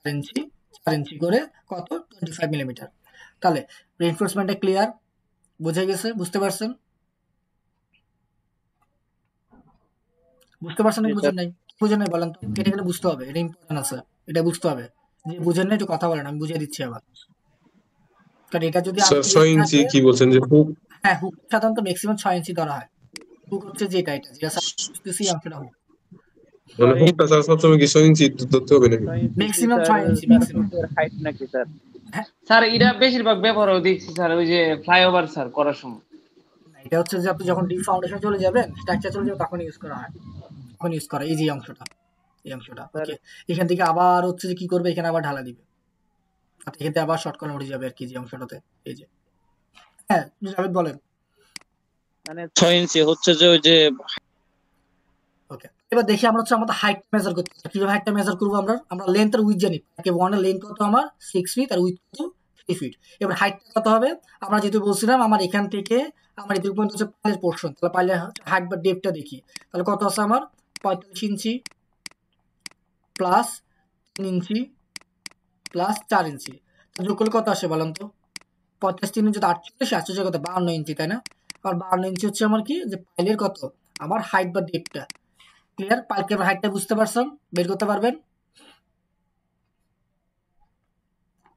4 ইঞ্চি 4 ইঞ্চি করে কত 25 মিলিমিটার। তাহলে রেইনফোর্সমেন্টটা ক্লিয়ার, বোঝা গেছে? বুঝতে পারছেন? বুঝতে পারছেন নাকি বুঝেন নাই? বুঝেন নাই বলেন তো, এটা কিন্তু বুঝতে হবে, এটা ইম্পর্টেন্ট আছে, এটা বুঝতে হবে। যে বুঝেন না একটু কথা বলেন, আমি বুঝিয়ে দিচ্ছি আবার। কারণ এটা যদি স্যার আপনি 6 ইঞ্চি কি বলছেন যে হুক? হ্যাঁ, হুক সাধারণত ম্যাক্সিমাম 6 ইঞ্চি ধরা হয়। হুক হচ্ছে যেটা, এটা যেটা বুঝতেছি অংশটা হুক, মানে হুকটা স্যার সবসময় কি 6 ইঞ্চি ধরতে হবে নাকি? ম্যাক্সিমাম 6 ইঞ্চি ম্যাক্সিমাম। হাইট নাকি স্যার? হ্যাঁ, স্যার এটা বেশিরভাগ ব্যবহার দেখছি স্যার ওই যে ফ্লাইওভার স্যার করার সময়। এটা হচ্ছে যে আপনি যখন ডিপ ফাউন্ডেশন চলে যাবেন, স্ট্রাকচার চলে যাবে, তখন ইউজ করা হয়, তখন ইউজ করা এই যে অংশটা, এই অংশটা। ওকে, এখান থেকে আবার হচ্ছে যে কি করবে, এখানে আবার ঢালা দিবে, আর এখান থেকে আবার শর্ট কর্নার উঠে যাবে আর কি, যে অংশটাতে এই যে। হ্যাঁ, জাভেদ বলেন। মানে 6 ইঞ্চি হচ্ছে যে ওই যে ওকে, এবার দেখি আমরা হচ্ছে আমাদের হাইট মেজার করতে হবে। কিভাবে হাইটটা মেজার করবো আমরা লেন্থ আর উইথ জানি। ওয়ানের লেন্থ কত আমার 6 ফিট আর উইথ কত 3 ফিট। এবার হাইটটা কত হবে, আমরা যেহেতু বলছিলাম আমার এখান থেকে আমার এদিক পর্যন্ত হচ্ছে পাইলের পোর্শন, তাহলে পাইলের হাইট বা ডেপটা দেখি, তাহলে কত আছে আমার 45 ইঞ্চি প্লাস 3 ইঞ্চি প্লাস 4 ইঞ্চি, যোগ করলে কত আসে বলেন তো? 45 3 ইঞ্চি 48, 48 কত 52 ইঞ্চি, তাই না? আর 52 ইঞ্চি হচ্ছে আমার কি, যে পাইলের কত আমার হাইট বা ডেপটা। ক্লিয়ার? পাইলকে হাইটটা বুঝতে পারছেন, বের করতে পারবেন?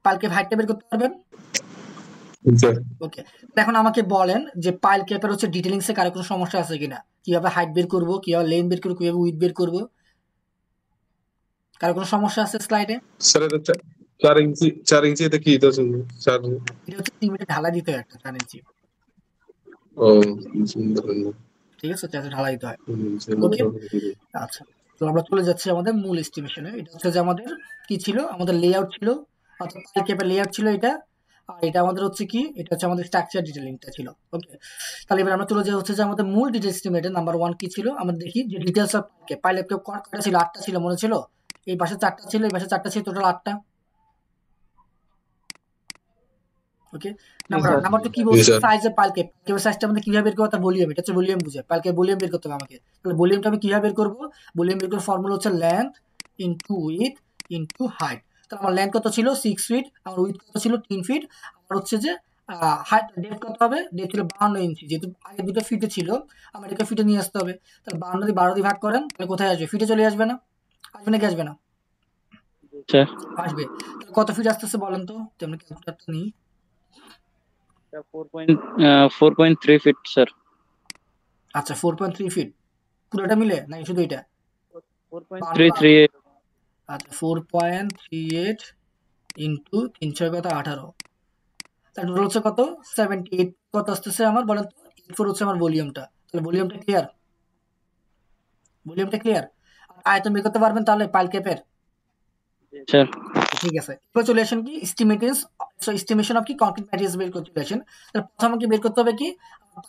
পাইলকে হাইটটা বের করতে পারবেন? ওকে, এখন আমাকে বলেন যে পাইল ক্যাপের হচ্ছে ডিটেলিংস এ কারো কোনো সমস্যা আছে কিনা, কিভাবে হাইট বের করব, কিভাবে লেন্থ বের করব, কিভাবে উইথ বের করব, কারো কোনো সমস্যা আছে স্লাইডে? স্যার এটা 4 ইঞ্চি এটা কি এটা শুনুন 4 এটা হচ্ছে 3 মিটার ঢালা দিতে হয় একটা 4 ইঞ্চি। ও সুন্দর ঠিক আছে, চার্জে ঢালা দিতে হয়। ওকে, আচ্ছা, তো আমরা চলে যাচ্ছি আমাদের মূল এস্টিমেশনে। এটা হচ্ছে যে আমাদের কি ছিল, আমাদের লেআউট ছিল, অর্থাৎ পাইল ক্যাপের লেআউট ছিল এটা, আর এটা আমাদের হচ্ছে কি, এটা হচ্ছে আমাদের স্ট্রাকচার ডিটেইলিংটা ছিল। ওকে, তাহলে এবার আমরা চলে যাই হচ্ছে যে আমাদের মূল ডিটেইলস এস্টিমেটের নাম্বার 1 কি ছিল, আমরা দেখি যে ডিটেইলস অফ পাইল ক্যাপ কয়টা ছিল, 8টা ছিল মনে ছিল, এই পাশে 4টা ছিল, এই পাশে 4টা ছিল, টোটাল 8টা। ওকে, নাম্বার 2 কি বলছে, সাইজ অফ পাইল ক্যাপ, কেবল সাইজটা আমাদের কিভাবে বের করব, তার ভলিউম, এটা হচ্ছে ভলিউম বুঝে, পাইল ক্যাপ ভলিউম বের করতে হবে আমাকে। তাহলে ভলিউমটা আমি কিভাবে বের করব, ভলিউম বের করার ফর্মুলা হচ্ছে length into with into height. তাহলে আমার লেন্থ কত ছিল 6 ফিট, আমার উইথ কত ছিল 3 ফিট, আমার হচ্ছে যে হাইট ডেপথ কত হবে, ডেপথ ছিল 52 ইঞ্চি, যেহেতু আগে দুটো ফিটে ছিল আমার এটাকে ফিটে নিয়ে আসতে হবে। তাহলে 52 দিয়ে 12 দিয়ে ভাগ করেন, তাহলে কোথায় আসবে, ফিটে চলে আসবে না? আসবে নাকি আসবে না? আসবে। তাহলে কত ফিট আসতেছে বলেন তো, আমরা ক্যালকুলেটরটা নিই। 4.3 ফিট স্যার। আচ্ছা, 4.3 ফিট পুরোটা মিলে নাকি শুধু এটা? 4.33। আচ্ছা, 4.38 ইন্টু 3 6 কত 18, তার টোটাল হচ্ছে কত 78, কত আসতেছে আমার বলেন তো? 84 হচ্ছে আমার ভলিউমটা। তাহলে ভলিউমটা ক্লিয়ার? ভলিউমটা ক্লিয়ার? আয়তন বের করতে পারবেন তাহলে পাইল ক্যাপের? স্যার ঠিক আছে, এবার চলে আসেন কি এস্টিমেশন অফ কি কংক্রিট ম্যাটেরিয়ালস বের করতে চলে আসেন। তাহলে প্রথমে কি বের করতে হবে কি,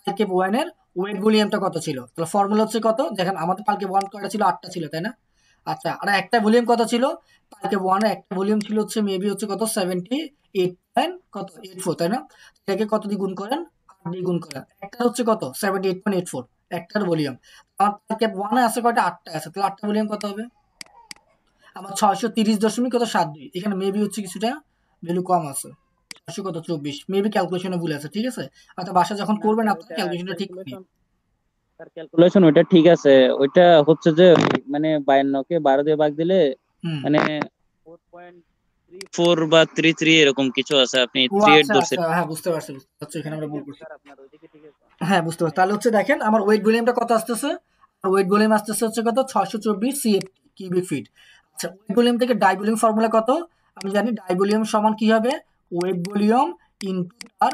পাইল ক্যাপ 1 এর ওয়েট ভলিউমটা কত ছিল, তাহলে ফর্মুলা হচ্ছে কত, দেখেন আমাদের পাইল ক্যাপ 1 কয়টা ছিল, 8টা ছিল, তাই না? আচ্ছা, আর একটা ভলিউম কত ছিল, পাইল ক্যাপ 1 এর একটা ভলিউম ছিল হচ্ছে মেবি হচ্ছে কত 78.84, তাই না? এটাকে কত দিয়ে গুণ করেন, 8 দিয়ে গুণ করেন, একটা হচ্ছে কত 78.84 একটার ভলিউম। আমার পাইল ক্যাপ 1 এ আছে কয়টা, 8টা আছে, তাহলে 8টা ভলিউম কত হবে আমার 630.72, এখানে মেবি হচ্ছে কিছুটা ভ্যালু কম আছে, 600 কত 24, মেবি ক্যালকুলেশনে ভুল আছে, ঠিক আছে? অর্থাৎ বাসা যখন করবেন আপনার ক্যালকুলেশনটা ঠিক করবেন। স্যার ক্যালকুলেশন ওইটা ঠিক আছে, ওইটা হচ্ছে যে মানে 52 কে 12 দিয়ে ভাগ দিলে মানে 4.34 বা 33 এরকম কিছু আছে, আপনি ও 38 আচ্ছা ধরছেন। আচ্ছা, হ্যাঁ বুঝতে পারছি এখানে আমরা ভুল করছি। স্যার আপনার ওইদিকে ঠিক আছে। হ্যাঁ বুঝতে পারছি, তাহলে হচ্ছে দেখেন আমার ওয়েট ভলিউমটা কত আসতেছে, ওয়েট ভলিউম আসতেছে হচ্ছে কত 624 সিএফটি কিউবিক ফিট। আচ্ছা, ওয়েট ভলিউম থেকে ডাই ভলিউম ফর্মুলা কত, আমি জানি ডাই ভলিউম সমান কি হবে, ওয়েট ভলিউম ইনটু তার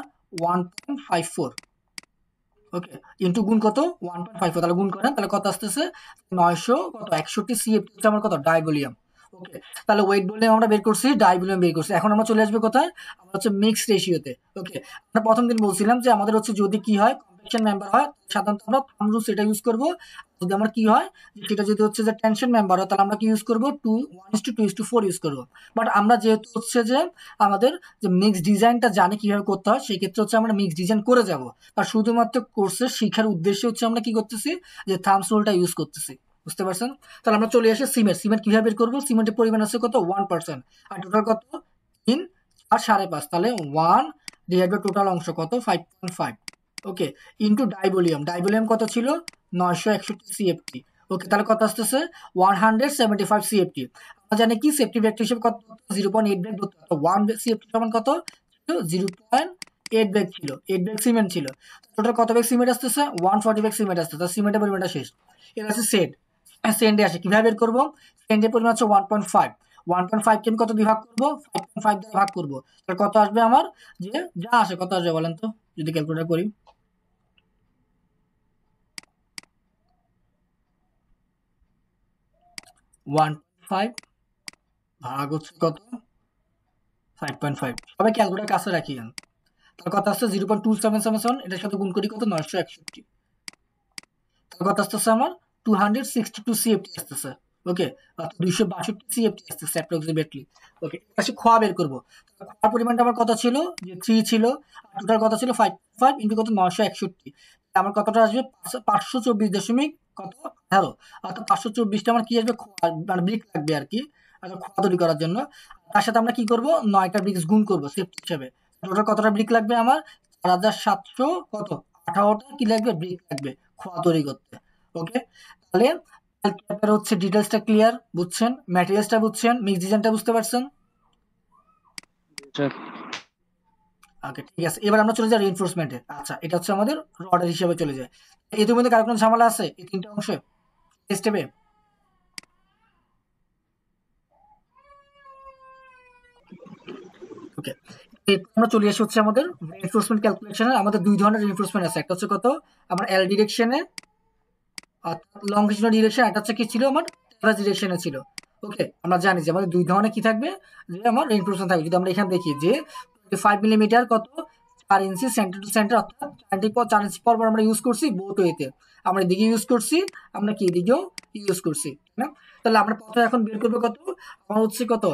1.54, ওকে, ইনটু গুণ কত 1.54, তাহলে গুণ করেন, তাহলে কত আসতেছে 961 সিএফটি হচ্ছে আমার কত ডাই ভলিউম। ওকে, তাহলে ওয়েট ভলিউম আমরা বের করছি, ডাই ভলিউম বের করছি, এখন আমরা চলে আসবে কোথায়, আমরা হচ্ছে মিক্স রেশিওতে। ওকে, আমরা প্রথম দিন বলছিলাম যে আমাদের হচ্ছে যদি কি হয় কম্প্যাকশন মেম্বার হয় সাধারণত আমরা থাম্ব রুল সেটা ইউজ করব, যদি আমার কি হয় সেটা যদি হচ্ছে যে টেনশন মেম্বার হয় তাহলে আমরা কি ইউজ করব 1:2:4 ইউজ করব। বাট আমরা যেহেতু হচ্ছে যে আমাদের যে মিক্স ডিজাইনটা জানি কিভাবে করতে হয়, সেই ক্ষেত্রে হচ্ছে আমরা মিক্স ডিজাইন করে যাব, আর শুধুমাত্র কোর্সের শিক্ষার উদ্দেশ্যে হচ্ছে আমরা কি করতেছি, যে থাম্ব রুলটা ইউজ করতেছি, বুঝতে পারছেন? তাহলে আমরা চলে আসি সিমেন্ট কিভাবে বের করবো, সিমেন্টের পরিমাণ আছে কত 1%, আর টোটাল কত 3 আর 5.5, তাহলে 1 ডিভাইড বাই টোটাল অংশ কত 5.5, ওকে, ইনটু ডাইভলিউম কত ছিল 961 সিএফটি। ওকে, তাহলে কত আসতেছে 175 সিএফটি। আমরা জানি কি সেফটি ভেক্টর হিসেবে কত 0.8 ব্যাগ ধরতে হবে, 1 সিএফটি সমান কত ছিল 0.8 ব্যাগ ছিল, 8 ব্যাগ সিমেন্ট ছিল, টোটাল কত ব্যাগ সিমেন্ট আসতেছে 140 ব্যাগ সিমেন্ট আসতেছে, তার সিমেন্টের পরিমাণটা শেষ। এটা হচ্ছে সেন্ডে আসে, কিভাবে বের করবো, সেন্ডের পরিমাণ হচ্ছে 1.5 কে আমি কত দিয়ে ভাগ করবো 5.5 দিয়ে ভাগ করবো, তাহলে কত আসবে আমার, যে যা আসে কত আসবে বলেন তো যদি ক্যালকুলেটর করি, 1.5 ভাগ হচ্ছে কত 5.5, সবাই ক্যালকুলেটর কাছে রাখি, তাহলে কত আসছে 0.2777, এটার সাথে গুণ করি কত 961, তাহলে কত আসতেছে আমার 262 সিএফটি আসতেছে। ওকে, 262 সিএফটি আসতেছে অ্যাপ্রক্সিমেটলি। ওকে, পাশে খোয়া বের করবো। খোয়ার পরিমাণটা আমার কত ছিল, যে 3 ছিল, আর টোটাল কত ছিল 5 ইন্টু কত 961, আমার কতটা আসবে 524 কত 18, অর্থাৎ 524টা আমার কি আসবে, মানে ব্রিক লাগবে আর কি, খোয়া তৈরি করার জন্য। তার সাথে আমরা কি করব, 9টা ব্রিক্স গুণ করবো সেফটি হিসাবে। টোটাল কতটা ব্রিক লাগবে আমার, 4700 কত 18টা কি লাগবে, ব্রিক লাগবে খোয়া তৈরি করতে। ওকে, তাহলে হচ্ছে ডিটেলসটা ক্লিয়ার, বুঝছেন, ম্যাটেরিয়ালসটা বুঝছেন, মিক্স ডিজাইনটা বুঝতে পারছেন। ওকে, ঠিক আছে, এবার আমরা চলে যাই রিইনফোর্সমেন্টে। আচ্ছা, এটা হচ্ছে আমাদের রডের হিসাবে চলে যায়। এর মধ্যে কার কোনো ঝামেলা আছে এই তিনটা অংশে স্টেপে? ওকে, আমরা চলে আসি হচ্ছে আমাদের রিইনফোর্সমেন্ট ক্যালকুলেশনে। আমাদের দুই ধরনের রিইনফোর্সমেন্ট আছে, একটা হচ্ছে কত আমার এল ডিরেকশনে লংজিটিউডাল ডিরেকশন, এটা হচ্ছে কি ছিল আমার ট্রাভার্স ডিরেকশনে ছিল। ওকে, আমরা জানি যে আমাদের দুই ধরনের কি থাকবে, যে আমার রিইনফোর্সমেন্ট থাকবে। যদি আমরা এখানে দেখি যে 5 মিলিমিটার কত 4 ইঞ্চি সেন্টার টু সেন্টার, অর্থাৎ 4 ইঞ্চি পর আমরা ইউজ করছি বোথ ওয়েতে, আমরা এদিকে ইউজ করছি, আমরা কি এদিকেও ইউজ করছি না। তাহলে আমরা প্রথমে এখন বের করবো কত, আমার হচ্ছে কত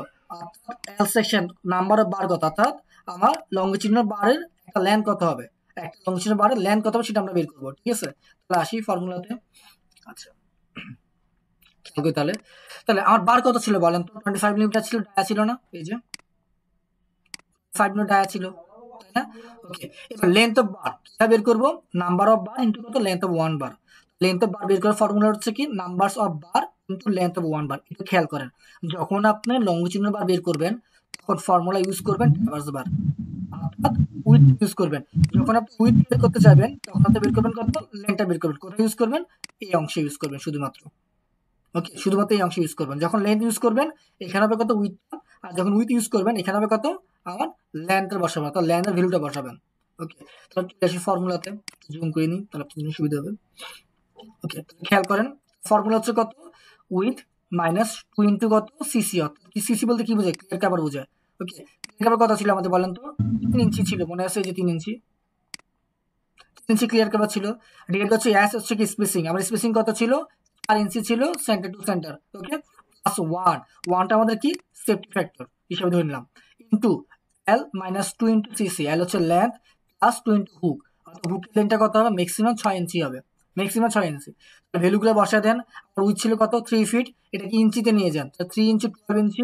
এল সেকশন নাম্বার অফ বার কত, অর্থাৎ আমার লংজিটিউডাল বারের একটা লেন্থ কত হবে, একটা লংজিটিউডাল বারের লেন্থ কত হবে সেটা আমরা বের করবো। ঠিক আছে, তাহলে আসি ফর্মুলাতে। আচ্ছা, তাহলে তাহলে আমার বার কত ছিল বলেন তো, 25 মিলিমিটার ছিল, ডায়া ছিল না, এই যে 5 মিলি ডায়া ছিল, তাই না? ওকে, এবার লেন্থ অফ বার কিভাবে বের করব, নাম্বার অফ বার ইনটু কত length of one bar. Length of bar বের করার ফর্মুলা হচ্ছে কি numbers of bar into length of one bar. একটু খেয়াল করেন, যখন আপনি লংজিটিউডাল বার বের করবেন তখন ফর্মুলা ইউজ করবেন ট্রাভার্স বার, অর্থাৎ উইথ ইউজ করবেন। যখন আপনি উইথ বের করতে যাবেন তখন আপনি বের করবেন কত, লেন্থটা বের করবেন। কোথায় ইউজ করবেন, এই অংশে ইউজ করবেন শুধুমাত্র। ওকে, শুধুমাত্র এই অংশে ইউজ করবেন। যখন লেন্থ ইউজ করবেন এখানে হবে কত উইথ, আর যখন উইথ ইউজ করবেন এখানে হবে কত আমার লেন্থের বসাবেন, অর্থাৎ লেন্থের ভ্যালুটা বসাবেন। ওকে, তাহলে চলে আসি ফর্মুলাতে, জুম করে নিই তাহলে আপনাদের সুবিধা হবে। ওকে, খেয়াল করেন ফর্মুলা হচ্ছে কত, উইথ মাইনাস 2 ইন্টু কত সিসি, অর্থাৎ কি সিসি বলতে কি বোঝায়, ক্লিয়ার কাভার বোঝায়। ওকে, ক্লিয়ার কাভার কত ছিল আমাদের বলেন তো, 3 ইঞ্চি ছিল, মনে আছে এই যে 3 ইঞ্চি ক্লিয়ার কাভার ছিল। ডিভাইড হচ্ছে এস হচ্ছে কি স্পেসিং, আমার স্পেসিং কত ছিল 4 ইঞ্চি ছিল center to center. Okay, plus 1টা আমাদের কি সেফটি ফ্যাক্টর হিসেবে ধরে নিলাম, into L minus 2 into CC, L হচ্ছে লেন্থ প্লাস 2 ইনটু হুক, অর্থাৎ হুকের লেন্থটা কত হবে, ম্যাক্সিমাম 6 ইঞ্চি হবে, ম্যাক্সিমাম 6 ইঞ্চি। ভ্যালুগুলো বসায় দেন। আর উইথ ছিল কত 3 ফিট, এটা কি ইঞ্চিতে নিয়ে যান, 3 ইঞ্চি 12 ইঞ্চি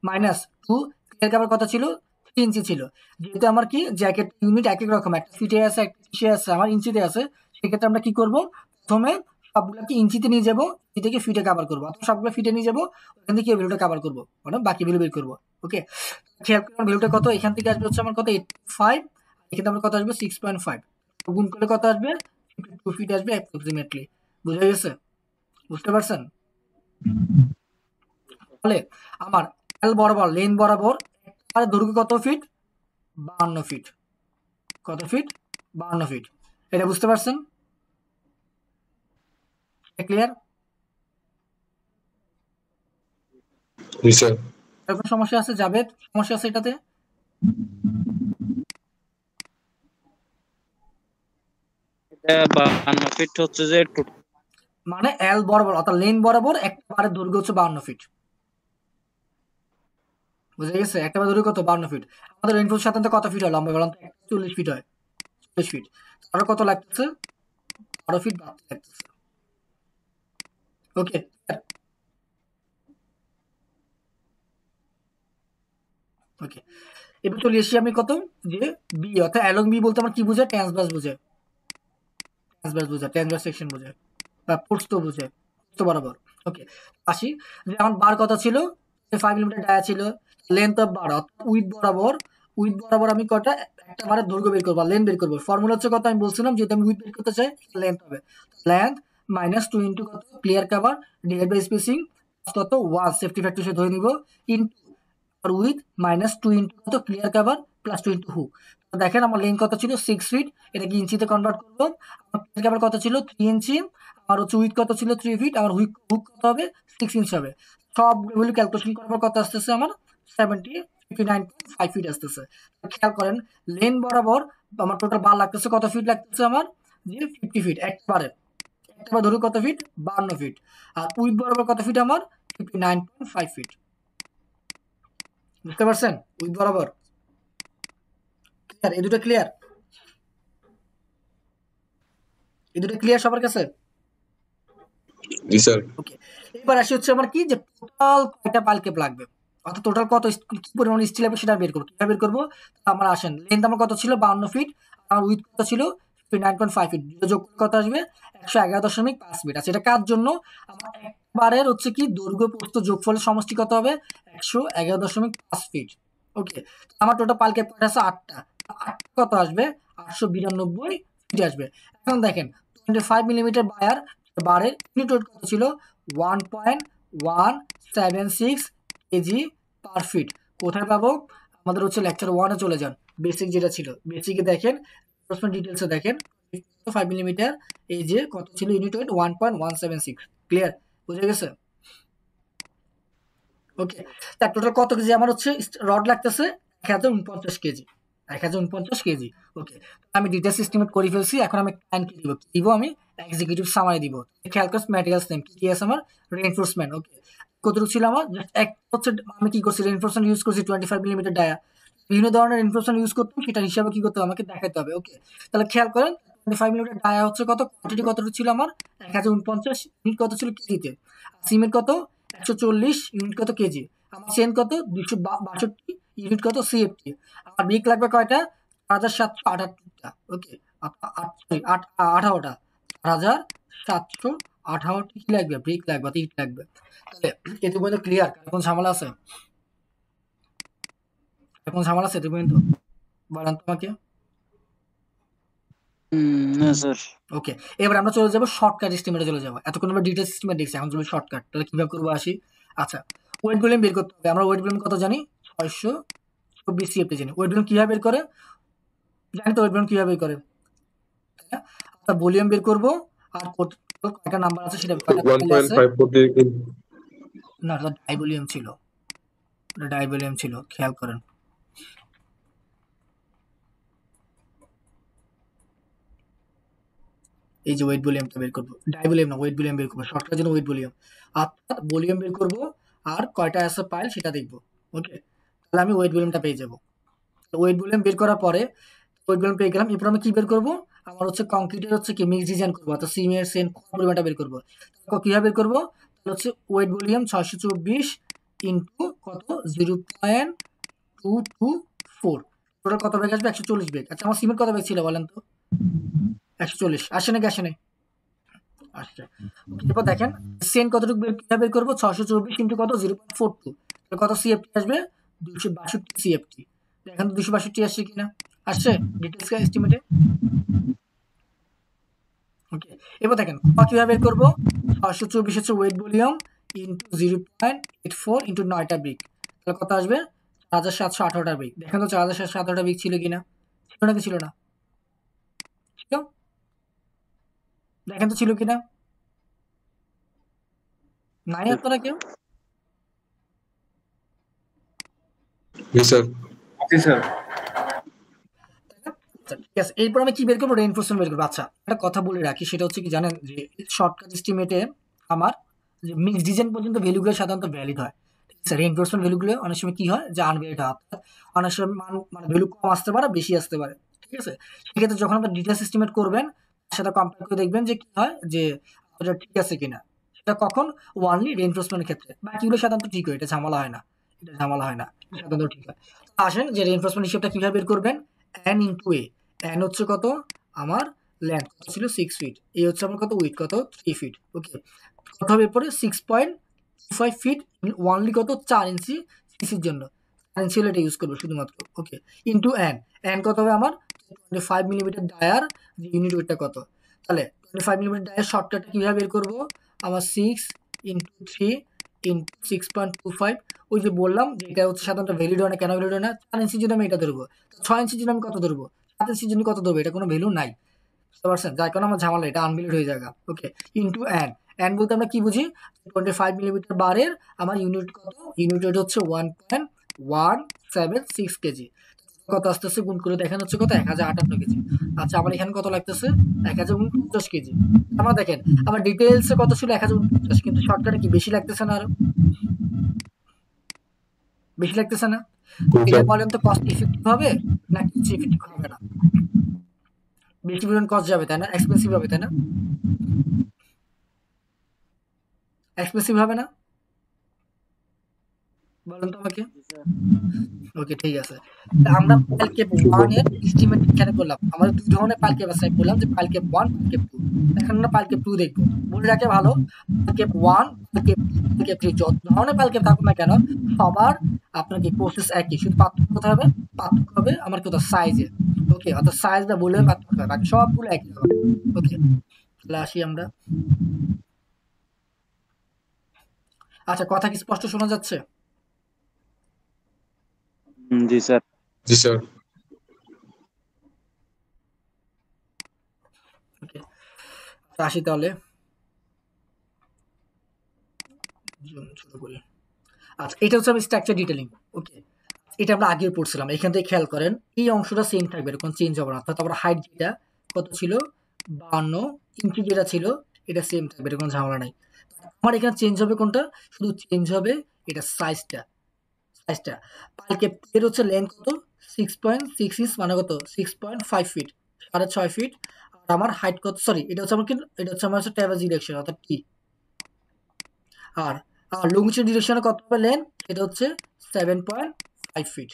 মাইনাস 2, ক্লিয়ার কাভার কত ছিল 3 ইঞ্চি ছিল। যেহেতু আমার কি জ্যাকেট ইউনিট এক এক রকম, একটা ফিটে আছে একটা ইঞ্চি আছে, আমার ইঞ্চিতে আছে, সেক্ষেত্রে আমরা কি করব, প্রথমে সবগুলোকে ইঞ্চিতে নিয়ে যাবো, ইঞ্চি থেকে ফিটে কভার করবো, অথবা সবগুলো ফিটে নিয়ে যাবো, ওখান থেকে ভ্যালুটা কভার করবো, মানে বাকি ভ্যালু বের করবো। ওকে, খেয়াল করুন ভ্যালুটা কত, এখান থেকে আসবে হচ্ছে আমার কত 85, এখানে আমার কত আসবে 6.5, গুণ করলে কত আসবে 52 ফিট আসবে অ্যাপ্রক্সিমেটলি। বুঝা গেছে, বুঝতে পারছেন? তাহলে আমার এল বরাবর লেন বরাবর আর দৈর্ঘ্য কত ফিট, 52 ফিট, কত ফিট 52 ফিট, এটা বুঝতে পারছেন? ক্লিয়ার? জি স্যার। এরকম সমস্যা আছে জাভেদ, সমস্যা আছে এটাতে? এটা 52 ফিট হচ্ছে যে মানে এল বরাবর অর্থাৎ লেন বরাবর একটা বারের দৈর্ঘ্য হচ্ছে 52 ফিট। বুঝা গেছে, একটা বারের দৈর্ঘ্য কত 52 ফিট। আমাদের রেইনফোর্স সাধারণত কত ফিট হয় লম্বা বলুন তো, 40 ফিট হয়, 40 ফিট, আরো কত লাগতেছে 12 ফিট বাড়তে লাগতেছে। ওকে, ওকে, এবার চলে এসি আমি কত, যে বি অর্থাৎ অ্যালং বি বলতে আমার কি বোঝায়, ট্রান্সভার্স বোঝায়, ট্রান্সভার্স সেকশন বোঝায়, বা প্রস্থ বোঝায়, প্রস্থ বরাবর। ওকে, আসি যে আমার বার কত ছিল, 5 মিলিমিটার ডায়া ছিল, লেন্থ অফ বার অর্থাৎ উইথ বরাবর আমি কটা একটা বারের দৈর্ঘ্য বের করবো, লেন্থ বের করবো। ফর্মুলা হচ্ছে কত, আমি বলছিলাম যেহেতু আমি উইথ বের করতে চাই, লেন্থ হবে লেন্থ মাইনাস 2 ইন্টু কত clear cover divide by spacing কত 1 সেফটি ফ্যাক্টর সে ধরে নিব, ইনটু আর উইথ মাইনাস 2 ইন্টু কত clear cover plus 2 into hook. দেখেন আমার লেন্থ কত ছিল 6 ফিট, এটা কি ইঞ্চিতে কনভার্ট করবো। আমার ক্লিয়ার কাভার কত ছিল 3 ইঞ্চি, আমার হচ্ছে উইথ কত ছিল 3 ফিট, আমার হুক কত হবে 6 ইঞ্চি হবে। সব ভ্যালু ক্যালকুলেশন করার পর কত আসতেছে আমার 59.5 ফিট আসতেছে। খেয়াল করেন লেন বরাবর আমার টোটাল বার লাগতেছে কত ফিট লাগতেছে আমার, যে 50 ফিট, একটা বা ধরো কত ফিট, 52 ফিট। আর উইথ বরাবর কত ফিট আমার, 59.5 ফিট। বুঝতে পারছেন? উইথ বরাবর ক্লিয়ার? এই দুটো ক্লিয়ার? এই দুটো ক্লিয়ার সবার কাছে? জি স্যার। ওকে, এবার আসি হচ্ছে আমার কি, যে টোটাল কয়টা পাইল ক্যাপ লাগবে, অর্থাৎ টোটাল কত কি পরিমাণ স্টিল লাগবে সেটা বের করবো। কিভাবে বের করবো? আমার আসেন, লেন্থ আমার কত ছিল, 52 ফিট, আর উইথ কত ছিল, 59.5 ফিট, যোগ করলে কত আসবে, 111.5 ফিট। আচ্ছা, এটা কার জন্য? আমার একবারের হচ্ছে কি দৈর্ঘ্য প্রস্থ যোগফলের সমষ্টি কত হবে, 111.5 ফিট। ওকে, আমার টোটাল পাইল ক্যাপ কয়টা আছে, 8টা। কত আসবে, 892 ফিট আসবে। এখন দেখেন 25 মিলিমিটার বারের ইউনিট ওয়েট কত ছিল, 1.176 কেজি পার ফিট। কোথায় পাবো? আমাদের হচ্ছে লেকচার 1-এ চলে যান, বেসিক যেটা ছিল, বেসিকে দেখেন, ডিটেলসে দেখেন 5 মিলিমিটার, এই যে কত ছিল ইউনিট ওয়েট, 1.176। ক্লিয়ার? বুঝে গেছে? ওকে, তার টোটাল কত কেজি আমার হচ্ছে রড লাগতেছে, 1049 কেজি, 1049 কেজি। ওকে, আমি ডিটেলস এস্টিমেট করে ফেলছি। এখন আমি ক্লায়েন্ট কি দিব আমি এক্সিকিউটিভ সামারি দিব। খেয়াল করছি ম্যাটেরিয়ালস নেম কি আছে আমার, রিইনফোর্সমেন্ট। ওকে, কতটুকু ছিল আমার, জাস্ট এক হচ্ছে আমি কি করছি, রিইনফোর্সমেন্ট ইউজ করছি 25 মিলিমিটার ডায়া। বিভিন্ন ধরনের রিইনফোর্সমেন্ট ইউজ করতাম, সেটা হিসাবে কি করতে হবে আমাকে দেখাতে হবে। ওকে, তাহলে খেয়াল করেন 25 মিলিমিটার ডায়া হচ্ছে কত, কোয়ান্টিটি কতটুকু ছিল আমার, 1049 ইউনিট কত ছিল কেজিতে। সিমেন্ট কত, 140 ইউনিট কত কেজি। আমার চেন কত, 262 ইউনিট কত সিএফটি। আমার ব্রিক লাগবে কয়টা, 4778টা। ওকে, 18টা, 4718টি কি লাগবে, ব্রিক লাগবে, ইট লাগবে। তাহলে এতে পর্যন্ত ক্লিয়ার? এখন ঝামেলা আছে? এখন ঝামেলা আছে এতে পর্যন্ত? বলেন তোমাকে। না স্যার। ওকে, এবার আমরা চলে যাবো শর্টকাট এস্টিমেটে চলে যাবো। এতক্ষণ আমরা ডিটেলস এস্টিমেট দেখছি, এখন চলে শর্টকাট। তাহলে কিভাবে করবো আসি। আচ্ছা, ওয়েট ভলিউম বের করতে হবে। আমরা ওয়েট ভলিউম কত জানি, 624 সিএফটি জানি। ওয়েট ভলিউম কিভাবে বের করে জানি তো, ওয়েট ভলিউম কিভাবে বের করে, আমরা ভলিউম বের করবো, আর কয়টা নাম্বার আছে সেটা, কয়টা পাইল আছে, 1.5 না এটা ডাই ভলিউম ছিল, এটা ডাই ভলিউম ছিল, খেয়াল করেন। এই যে ওয়েট ভলিউমটা বের করবো, ডাই ভলিউম না, ওয়েট ভলিউম বের করবো, শর্টকাটের জন্য ওয়েট ভলিউম। অর্থাৎ ভলিউম বের করবো আর কয়টা আছে পাইল সেটা দেখবো। ওকে, তাহলে আমি ওয়েট ভলিউমটা পেয়ে যাবো। ওয়েট ভলিউম বের করার পরে, ওয়েট ভলিউম পেয়ে গেলাম, এরপর আমি কি বের করবো, আমার হচ্ছে কংক্রিটের হচ্ছে কি মিক্স ডিজাইন করবো, অর্থাৎ সিমেন্ট সেন পরিমাণটা বের করবো। কিভাবে বের করবো, তাহলে হচ্ছে ওয়েট ভলিউম 624 ইন্টু কত, 0.224, টোটাল কত ব্যাগ আসবে, 140 ব্যাগ। আচ্ছা, আমার সিমেন্ট কত ব্যাগ ছিল বলেন তো, 140 আসে নাকি আসে নাই, আসছে। এরপর দেখেন সেন কতটুকু কিভাবে বের করবো, 624 ইন্টু কত, 0.42, কত সিএফটি আসবে, 262 সিএফটি। দেখেন তো 262 আসছে কিনা, আসছে ডিটেলস এস্টিমেটে। ওকে, এবার দেখেন কিভাবে বের করবো, 624 হচ্ছে ওয়েট ভলিউম ইন্টু 0.84 ইন্টু 9টা ব্রিক, তাহলে কত আসবে, 4718টা ব্রিক। দেখেন তো 4718টা ব্রিক ছিল কিনা, ছিল নাকি ছিল না, ছিল, দেখেন তো ছিল কিনা, নাই আপনারা কেউ? জি স্যার। জি স্যার। আচ্ছা, ঠিক আছে, এরপর আমি কি বের করবো, রেইনফোর্সমেন্ট বের করবো। আচ্ছা, একটা কথা বলে রাখি, সেটা হচ্ছে কি জানেন, যে শর্টকাট এস্টিমেটে আমার যে মিক্স ডিজাইন পর্যন্ত ভ্যালুগুলো সাধারণত ভ্যালিড হয়। ঠিক আছে, রেইনফোর্সমেন্ট ভ্যালুগুলো অনেক সময় কি হয়, যে আনভ্যালিড হয়, অর্থাৎ অনেক সময় মানে ভ্যালু কম আসতে পারে, বেশি আসতে পারে। ঠিক আছে, সেক্ষেত্রে যখন আপনার ডিটেলস এস্টিমেট করবেন, তার সাথে কম্পেয়ার করে দেখবেন যে কি হয়, যে এটা ঠিক আছে কিনা। সেটা কখন, ওয়ানলি রেইনফোর্সমেন্টের ক্ষেত্রে, বাকিগুলো সাধারণত ঠিক হয়, এটা ঝামেলা হয় না, এটা ঝামেলা হয় না, সাধারণত ঠিক হয়। আসেন যে রেইনফোর্সমেন্ট হিসেবটা কিভাবে বের করবেন, n ইন্টু এ, n হচ্ছে কত আমার, লেন্থ কত ছিল 6 ফিট, এই হচ্ছে আমার কত, উইথ কত 3 ফিট। ওকে, কত হবে এরপরে, 6.25 ফিট, ওয়ানলি কত, 4 ইঞ্চি সিসির জন্য, 4 ইঞ্চি হলে এটা ইউজ করবো শুধুমাত্র। ওকে, ইন্টু এন, এন কত হবে আমার, 25 মিলিমিটার ডায়ার যে ইউনিট ওয়েটটা কত, তাহলে 25 মিলিমিটার ডায়ার শর্টকাটটা কীভাবে বের করবো, আমার 6 ইন্টু 3 ইন্টু 6.25, ওই যে বললাম যে এটা হচ্ছে সাধারণত ভ্যালিড হয় না, কেন ভ্যালিড হয় না, 4 ইঞ্চির জন্য আমি এটা ধরবো, 6 ইঞ্চির জন্য আমি কত ধরবো, 7 ইঞ্চির জন্য কত ধরবো, এটা কোনো ভ্যালু নাই, বুঝতে পারছেন, যার কারণে আমার ঝামেলা, এটা আনভ্যালিড হয়ে যায়। ওকে, ইন্টু এন, এন বলতে আমরা কি বুঝি, 25 মিলিমিটার বারের আমার ইউনিট কত, ইউনিট ওয়েট হচ্ছে 1.176 কেজি, কত আসতেছে গুণ করে দেখেন হচ্ছে কত 1058 কেজি। আচ্ছা আবার এখানে কত লাগতেছে 1049 কেজি। আমার দেখেন আমার ডিটেইলসে কত ছিল 1049, কিন্তু শর্টকাটে কি বেশি লাগতেছে না, আরো বেশি লাগতেছে না? এটা বলেন তো কস্ট ইফেক্টিভ হবে না কিছু ইফেক্টিভ হবে না? বেশি পরিমাণ কস্ট যাবে তাই না, এক্সপেন্সিভ হবে তাই না, এক্সপেন্সিভ হবে না বলেন তো আমাকে? ওকে ঠিক আছে, আমরা পাইল ক্যাপ 1 এর এস্টিমেট এখানে করলাম। আমাদের দুই ধরনের পাইল ক্যাপ আছে, বললাম যে পাইল ক্যাপ 1 পাইল ক্যাপ 2। এখন আমরা পাইল ক্যাপ 2 দেখবো। বলে রাখে ভালো, পাইল ক্যাপ 1 পাইল ক্যাপ 3 যত ধরনের পাইল ক্যাপ থাকুক না কেন সবার আপনার কি প্রসেস একই, শুধু পার্থক্য কোথায় হবে? পার্থক্য হবে আমার কোথাও সাইজে। ওকে, অর্থাৎ সাইজ বা বলে পার্থক্য হবে, বাকি সবগুলো একই হবে। ওকে, তাহলে আসি আমরা। আচ্ছা কথা কি স্পষ্ট শোনা যাচ্ছে? জি স্যার। জি স্যার। ওকে, আসি তাহলে শুরু করি। আচ্ছা এটা হচ্ছে আমি স্ট্রাকচার ডিটেইলিং। ওকে, এটা আমরা আগেও পড়ছিলাম, এখান থেকে খেয়াল করেন এই অংশটা সেম থাকবে, এরকম চেঞ্জ হবে না। অর্থাৎ আমার হাইট যেটা কত ছিল 52 ইঞ্চি যেটা ছিল এটা সেম থাকবে, এরকম ঝামেলা নাই। আমার এখানে চেঞ্জ হবে কোনটা, শুধু চেঞ্জ হবে এটা সাইজটা। সাইজটা পাইল ক্যাপ এর হচ্ছে লেন্থ কত 6.6 ইঞ্চ, মানে কত 6.5 ফিট, 6.5 ফিট। আর আমার হাইট কত, সরি এটা হচ্ছে আমার কি, এটা হচ্ছে আমার হচ্ছে ট্রাভার্স ডিরেকশন অর্থাৎ কি। আর আর লংজিটিউড ডিরেকশনে কত হবে লেন্থ, এটা হচ্ছে 7.5 ফিট।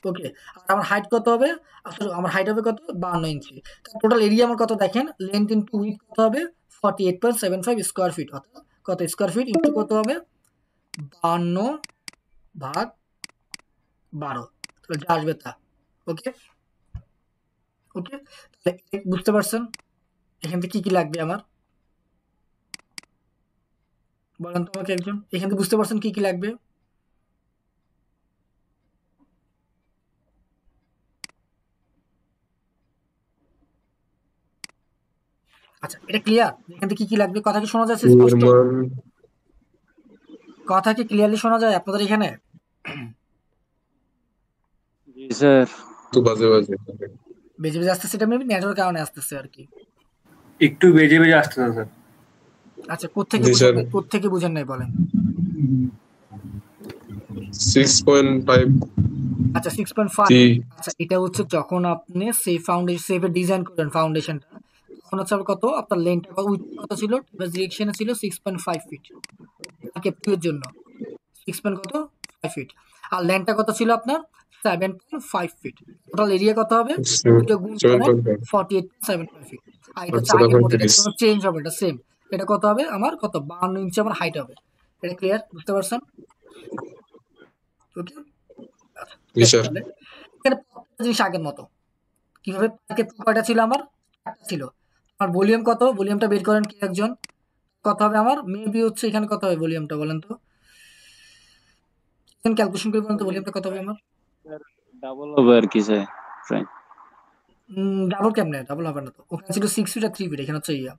ওকে, আর আমার হাইট কত হবে, আসলে আমার হাইট হবে কত 52 ইঞ্চি। টোটাল এরিয়া আমার কত দেখেন, লেন্থ ইনটু উইডথ কত হবে 48.75 স্কয়ার ফিট, অর্থাৎ কত স্কয়ার ফিট ইনটু কত হবে 52/12, তাহলে যা আসবে তা। ওকে ওকে, তাহলে বুঝতে পারছেন এখান থেকে কি কি লাগবে আমার, বলেন তো আমাকে একজন, এখান থেকে বুঝতে পারছেন কি কি লাগবে? আচ্ছা এটা ক্লিয়ার এখান থেকে কি কি লাগবে, কথা কি শোনা যাচ্ছে স্পষ্ট? কথা কি ক্লিয়ারলি শোনা যায় আপনাদের এখানে? জি স্যার। তো বাজে বাজে বেজে বেজে আসতেছে, এটা মেবি নেটওয়ার্ক কারণে আসতেছে আর কি। একটু বেজে বেজে আসতেছে স্যার। আচ্ছা কোত্থেকে জি বুঝেন স্যার। নাই, কোত্থেকে বুঝেন নাই বলেন? 6.5 আচ্ছা 6.5। জি আচ্ছা এটা হচ্ছে যখন আপনি সেফ ফাউন্ডেশন সেফে ডিজাইন করেন ফাউন্ডেশনটা, তখন হচ্ছে কত আপনার লেন্থ কত ছিল, ডিরেকশনে ছিল 6.5 ফিট ক্যাপ 2 এর জন্য, 6.5 ফিট। আর লেন্থটা কত ছিল আপনার 7.5 ফিট। টোটাল এরিয়া কত হবে, দুটো গুণ করেন 48.75 ফিট। আর এটা হচ্ছে আচ্ছা আগের তখন মতো, এটা 30। কোনো চেঞ্জ হবে, এটা সেম। এটা কত হবে আমার কত 52 ইঞ্চি আমার হাইট হবে। এটা ক্লিয়ার, বুঝতে পারছেন? ওকে, জি স্যার। তাহলে এখানে প্রত্যেকটা জিনিস আগের মতো। কিভাবে কয়টা ছিল আমার, 4টা ছিল। আমার ভলিউম কত, ভলিউমটা বের করেন কি একজন, কত হবে আমার মেবি হচ্ছে এখানে কত হবে ভলিউমটা বলেন তো, ক্যালকুলেশন করে বলেন তো ভলিউমটা কত হবে আমার। ডাবল হবে আর কি স্যার প্রায়। ডাবল কেমনে, ডাবল হবে না তো, ওখানে ছিল 6 ফিট আর 3 ফিট, এখানে হচ্ছে ইয়া।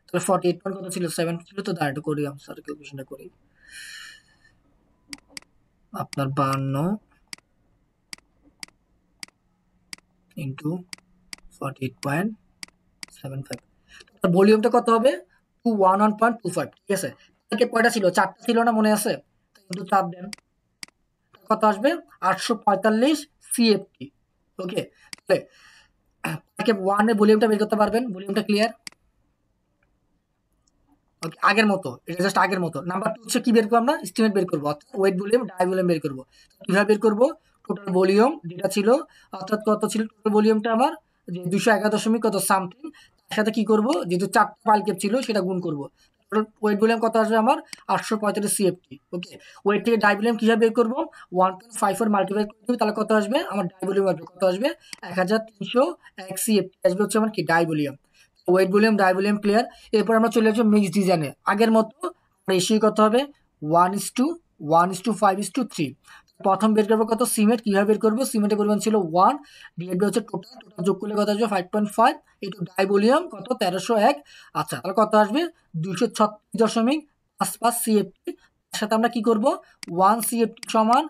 তাহলে 48 পয়েন্ট কত ছিল 7 ছিল, তো দাঁড়াতে করি স্যার ক্যালকুলেশনটা করি। আপনার 52 ইন্টু 48.75, ভলিউমটা কত হবে 211.25। ঠিক আছে, থেকে কয়টা ছিল, 4টা ছিল না মনে আছে, কিন্তু চাপ দেন কত আসবে 845 সিএফটি। ওকে, তাহলে ওয়ান এর ভলিউমটা বের করতে পারবেন, ভলিউমটা ক্লিয়ার। ওকে, আগের মতো, এটা জাস্ট আগের মতো। নাম্বার 2 হচ্ছে কি বের করবো আমরা, এস্টিমেট বের করবো, অর্থাৎ ওয়েট ভলিউম ডাই ভলিউম বের করবো। কিভাবে বের করবো, টোটাল ভলিউম যেটা ছিল, অর্থাৎ কত ছিল টোটাল ভলিউমটা আমার যে 211 কত সামথিং, তার সাথে কি করবো যেহেতু 4টা পাইল ক্যাপ ছিল সেটা গুণ করবো। ওয়েট ভলিউম কত আসবে আমার 845 সিএফটি। ওকে, ওয়েট থেকে ডাই ভলিউম কিভাবে বের করবো 1.54 মাল্টিপ্লাই করে দেবো, তাহলে কত আসবে আমার ডাই ভলিউম আসবে, কত আসবে 1301 সিএফটি আসবে হচ্ছে আমার কি die volume. Wet volume die volume clear. এরপর আমরা চলে আসবো মিক্স ডিজাইনে, আগের মতো রেশিও কত হবে 1:1:5:3। প্রথম বের করবো কত সিমেন্ট, কিভাবে বের করবো, সিমেন্টের পরিমাণ ছিল 1 ডিভাইড বাই হচ্ছে টোটাল, টোটাল যোগ করলে কত আসবে 5.5 ইন্টু ডাই ভলিউম কত 1301। আচ্ছা তাহলে কত আসবে 236.55 সিএফটি। তার সাথে আমরা কি করবো 1 সিএফটি সমান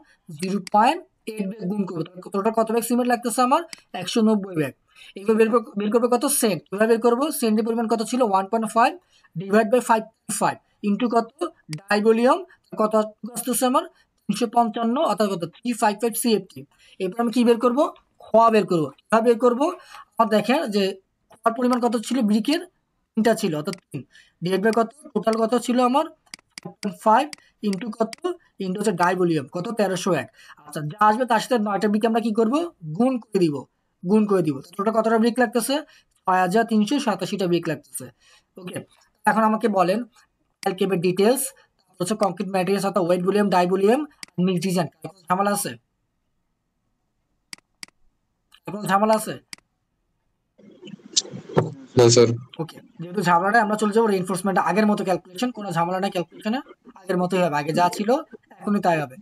8 ব্যাগ গুণ করবো, টোটাল কত ব্যাগ সিমেন্ট লাগতেছে আমার? 190 ব্যাগ। এগুলো বের করবে কত? সেন্ট। কিভাবে বের করবো? সেন্টের পরিমাণ কত ছিল? 1.5 ডিভাইড বাই 5.5 ইন্টু কত? ডাই ভলিউম কত আসতেছে আমার? 355 অর্থাৎ কত? 355 CFT। এরপর আমি কি বের করবো? খোয়া বের করবো। কিভাবে বের করবো? আমার দেখেন যে খোয়ার পরিমাণ কত ছিল? ব্রিকের 3টা ছিল, অর্থাৎ 3 ডিভাইড বাই কত? টোটাল কত ছিল আমার? 5 ইন্টু কত? ইন্টু হচ্ছে ডাই ভলিউম কত? 1301। আচ্ছা, যা আসবে তার সাথে 9টা ব্রিক আমরা কি করবো? গুণ করে দিব। টোটাল কতটা ব্রিক লাগতেছে? 6387টা ব্রিক লাগতেছে। ওকে, এখন আমাকে বলেন ক্যালকেবের ডিটেলস হচ্ছে কংক্রিট ম্যাটেরিয়ালস অর্থাৎ wet volume, die volume, mix design. ঝামেলা আছে? কোনো ঝামেলা আছে? না স্যার। ওকে, যেহেতু ঝামেলাটা আমরা চলে যাবো রিইনফোর্সমেন্ট আগের মতো ক্যালকুলেশন, কোনো ঝামেলা নাই ক্যালকুলেশনে, আগের মতোই হবে, আগে যা ছিল এখনই তাই হবে।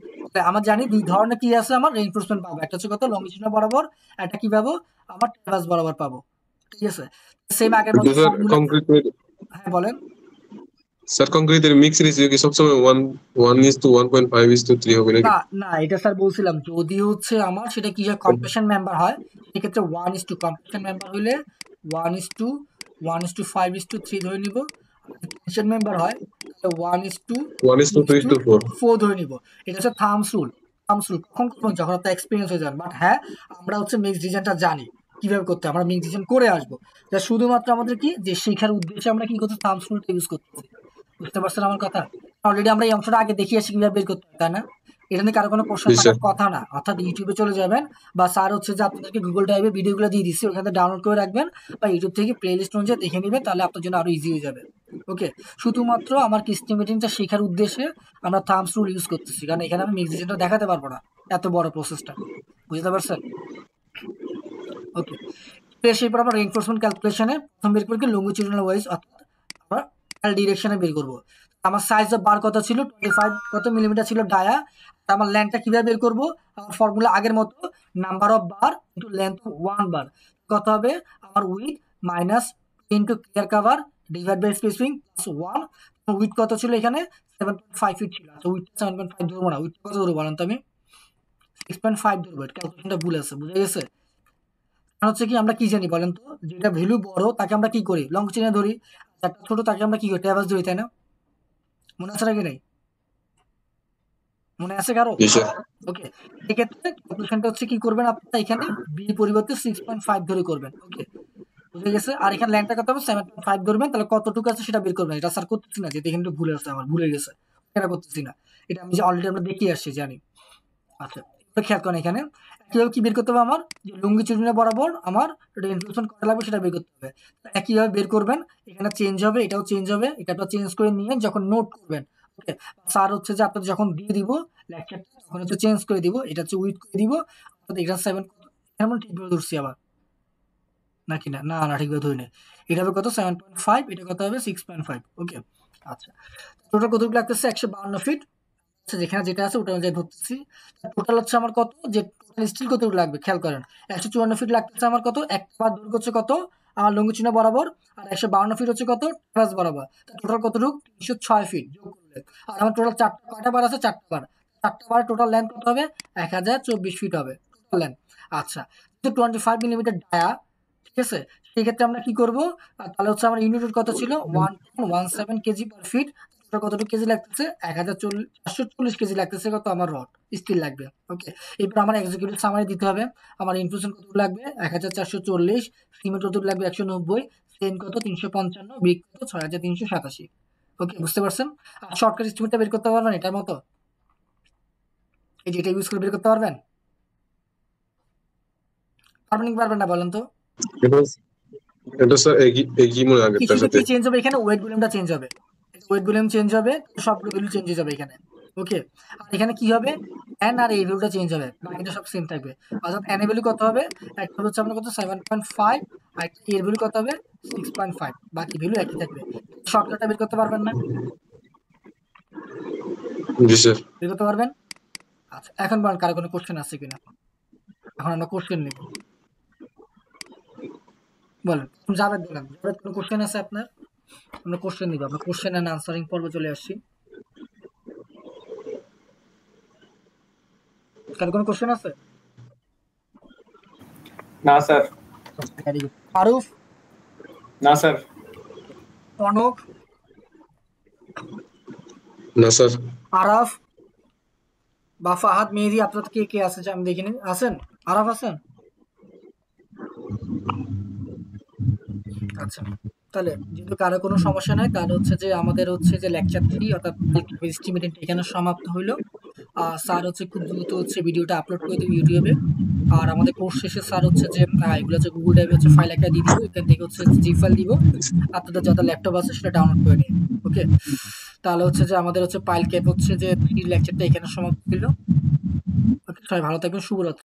আমার জানি দুই ধরনের কি আছে, আমার রিইনফোর্সমেন্ট পাবো, একটা হচ্ছে কত? লংগিটিউডাল বরাবর, একটা কি পাবো? আমার ট্রাভার্স বরাবর পাবো। ঠিক আছে, সেম আগের মতো স্যার ফর্মুলা। কংক্রিটের হ্যাঁ বলেন। মিক্স রেশিও কি সবসময় 1:1.5:3 হবে নাকি? না না, এটা স্যার বলছিলাম যদি হচ্ছে আমার সেটা কি হয়, কম্প্রেশন মেম্বার হয় সেক্ষেত্রে 1:2, কম্প্রেশন মেম্বার হইলে 1:2, 1:5:3 ধরে নিব। টেনশন মেম্বার হয় তাহলে 1:3:4 ধরে নিব। এটা হচ্ছে থামস রুল। কখন করবেন? যখন আপনার এক্সপিরিয়েন্স হয়ে যান। বাট হ্যাঁ, আমরা হচ্ছে মিক্স ডিজাইনটা জানি কিভাবে করতে হয়, আমরা মিক্স ডিজাইন করে আসবো। শুধুমাত্র আমাদের কি যে শেখার উদ্দেশ্যে আমরা কি করতে থামস রুলটা ইউজ করতেছি। বুঝতে পারছেন আমার কথা? অলরেডি আমরা এই অংশটা আগে দেখিয়ে আসি কিভাবে বের করতে হয়, তাই না? এটা নিয়ে কারো কোনো প্রশ্ন থাকার কথা না। অর্থাৎ ইউটিউবে চলে যাবেন বা স্যার হচ্ছে যে আপনাদেরকে গুগল ড্রাইভে ভিডিওগুলো দিয়ে দিচ্ছি, ওখানে ডাউনলোড করে রাখবেন বা ইউটিউব থেকে প্লে লিস্ট অনুযায়ী দেখে নেবেন, তাহলে আপনার জন্য আরো ইজি হয়ে যাবে। ওকে, শুধুমাত্র আমার কিস্টিমেটিংটা শেখার উদ্দেশ্যে আমরা থামস রুল ইউজ করতেছি, কারণ এখানে আমি মিক্স ডিজাইনটা দেখাতে পারবো না, এত বড় প্রসেসটা। বুঝতে পারছেন? ওকে, এরপর আমরা রিইনফোর্সমেন্ট ক্যালকুলেশনে প্রথম বের করবো লংগিটিউডাল ওয়াইজ, অর্থাৎ আমরা এল ডিরেকশনে বের করবো। আমার সাইজ অফ বার কত ছিল? 25 কত মিলিমিটার ছিল ডায়া। আমার লেন্থটা কিভাবে বের করবো? আমার ফর্মুলা আগের মতো, number of bar into length of 1 bar কত হবে? আমার width minus into clear cover divide by spacing plus 1। Width কত ছিল এখানে? 7.5 ফিট ছিল। আচ্ছা, উইথ 7.5 ধরবো না, উইথ কত ধরবো বলেন তো? আমি 6.5 ধরবো। ক্যালকুলেশনটা ভুল আছে, বুঝে গেছে? হচ্ছে কি আমরা কি জানি বলেন তো? যেটা ভ্যালু বড় তাকে আমরা কি করি? লং চেনে ধরি। যারটা ছোট তাকে আমরা কি করি? ট্রাভার্স ধরি, তাই না? মনে আছে নাকি নাই? মনে আছে কারো? ওকে, এক্ষেত্রে ক্যালকুলেশনটা হচ্ছে কি করবেন আপনারা? এখানে বি পরিবর্তে 6.5 ধরে করবেন। ওকে, বুঝে গেছে? আর এখানে ল্যাংটা কত হবে? 7.5 ধরবেন। তাহলে কতটুকু আছে সেটা বের করবেন। এটা স্যার করতেছি না, যেটা এখানে ভুলে আসছে, আমার ভুলে গেছে, এটা করতেছি না। এটা আমি যে অলরেডি আমরা দেখিয়ে আসছি, জানি। আচ্ছা, খেয়াল করেন এখানে কিভাবে কি বের করতে হবে? আমার যে লংগিটিউডাল বরাবর আমার রিইনফোর্সমেন্ট কত লাগবে সেটা বের করতে হবে। একইভাবে বের করবেন, এখানে চেঞ্জ হবে, এটাও চেঞ্জ হবে, এটা চেঞ্জ করে নিয়ে যখন নোট করবেন, ওকে, স্যার হচ্ছে যে আপনাদের যখন দিয়ে দিব লেকচারটা তখন হচ্ছে চেঞ্জ করে দিব, এটা হচ্ছে উইথ করে দিব। এটা 7 এমন ঠিকভাবে ধরছি আবার নাকি না? না না, ঠিকভাবে ধরি না। এটা হবে কত? 7.5, এটা কত হবে? 6.5। ওকে, আচ্ছা, টোটাল কতটুকু লাগতেছে? 152 ফিট। যেখানে যেটা আছে ওটা অনুযায়ী ধরতেছি। টোটাল হচ্ছে আমার কত? যে টোটাল স্টিল কতটুকু লাগবে খেয়াল করেন। 154 ফিট লাগতেছে আমার কত? একটা বার দৈর্ঘ্য হচ্ছে কত? আমার লংগিটিউড বরাবর, আর 152 ফিট হচ্ছে কত? ট্রাস বরাবর। টোটাল কতটুকু? 306 ফিট যোগ করলে। আর আমার টোটাল কয়টা বার আছে? 4টা বার। 4টা বার টোটাল লেন্থ কত হবে? 1024 ফিট হবে টোটাল লেন্থ। আচ্ছা, 25 মিলিমিটার ডায়া, ঠিক আছে? সেক্ষেত্রে আমরা কি করবো? তাহলে হচ্ছে আমার ইউনিট কত ছিল? 1.17 কেজি পার ফিট। কতটুকু কেজি লাগতেছে? 1440 কেজি লাগতেছে কত? আমার রড স্টিল লাগবে। ওকে, এরপর আমার এক্সিকিউটিভ সামারি দিতে হবে। আমার ইনফ্লেশন কতটুকু লাগবে? 1440, সিমেন্ট কতটুকু লাগবে? 190, সেন কত? 355, ব্রিক কত? 6387। ওকে, বুঝতে পারছেন? আর শর্টকাট এস্টিমেটটা বের করতে পারবেন এটার মতো? এই যে এটা ইউজ করে বের করতে পারবেন? পারবেন কি পারবেন না বলেন তো? এটা স্যার একই মনে আগেরটার কিছু সাথে। কি চেঞ্জ হবে এখানে? ওয়েট ভলিউমটা চেঞ্জ হবে, ওয়েট ভলিউম চেঞ্জ হবে, সবগুলো ভ্যালু চেঞ্জ হয়ে যাবে এখানে। ওকে, আর এখানে কি হবে? এন আর এই ভ্যালুটা চেঞ্জ হবে, বাকিটা সব সেম থাকবে। অর্থাৎ এন এর ভ্যালু কত হবে? একটা হচ্ছে আপনার কত? 7.5, আর এর ভ্যালু কত হবে? 6.5, বাকি ভ্যালু একই থাকবে। শর্টকাটটা বের করতে পারবেন না? জি স্যার। বের করতে পারবেন? আচ্ছা, এখন বলেন কারো কোনো কোশ্চেন আছে কিনা? এখন আমরা কোশ্চেন নেব, বলেন। জাভেদ দিলাম, জাভেদ কোনো কোশ্চেন আছে আপনার? আমরা কোশ্চেন নিব, আমরা কোশ্চেন এন্ড আনসারিং পর্বে চলে আসছি। কারো কোনো কোশ্চেন আছে? না স্যার। Very good. আরুফ, না স্যার। কনক, না স্যার। আরাফ বা ফাহাদ, মেহেদি, আপনাদের কে কে আছে আমি দেখিনি। আছেন? আরাফ আছেন? আচ্ছা, তাহলে যেহেতু কারো কোনো সমস্যা নাই, তাহলে হচ্ছে যে আমাদের হচ্ছে যে লেকচার 3 অর্থাৎ এস্টিমেটেড এখানে সমাপ্ত হইলো। স্যার হচ্ছে খুব দ্রুত হচ্ছে ভিডিওটা আপলোড করে দেবে ইউটিউবে। আর আমাদের কোর্স শেষে স্যার হচ্ছে যে এগুলো হচ্ছে গুগল ড্রাইভে হচ্ছে ফাইল একটা দিয়ে দিব, এখান থেকে হচ্ছে জি ফাইল দিব, আপনাদের যত ল্যাপটপ আছে সেটা ডাউনলোড করে নিন। ওকে, তাহলে হচ্ছে যে আমাদের হচ্ছে পাইল ক্যাপ হচ্ছে যে লেকচারটা এখানে সমাপ্ত হলো। ওকে, সবাই ভালো থাকবেন, শুভরাত্রি।